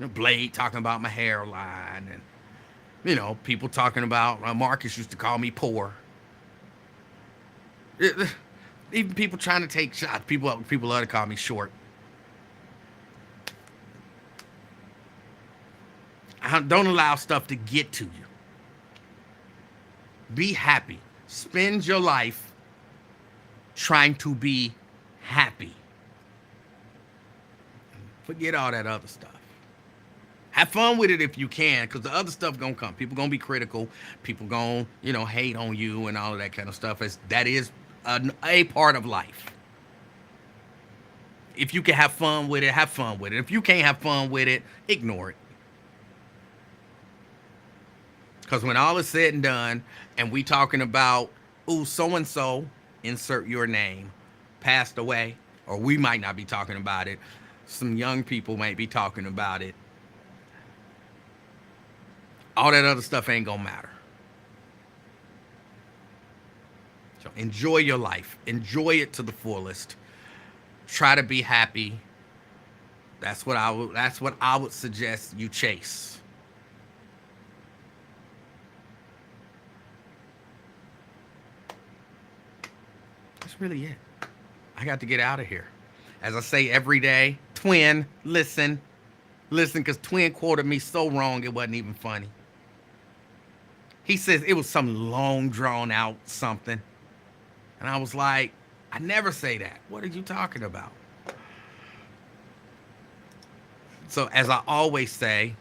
Blade talking about my hairline and, people talking about, Marcus used to call me poor. Even people trying to take shots, people love to call me short. Don't allow stuff to get to you. Be happy. Spend your life trying to be happy. Forget all that other stuff. Have fun with it if you can, because the other stuff gonna come. People gonna be critical. People gonna, hate on you and all of that kind of stuff. That is a part of life. If you can have fun with it, have fun with it. If you can't have fun with it, ignore it. Because when all is said and done, and we talking about, ooh, so-and-so, insert your name, passed away, or we might not be talking about it. Some young people might be talking about it. All that other stuff ain't gonna matter. So enjoy your life. Enjoy it to the fullest. Try to be happy. That's what I would suggest you chase. That's really it. I got to get out of here. As I say every day, Twin, listen, because Twin quoted me so wrong it wasn't even funny. He says it was some long drawn out something. And I was like, I never say that. What are you talking about? So as I always say,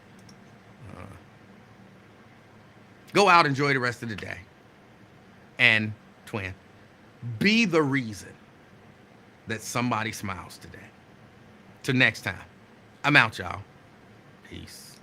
go out, enjoy the rest of the day. And Twin, be the reason that somebody smiles today. Till next time, I'm out, y'all. Peace.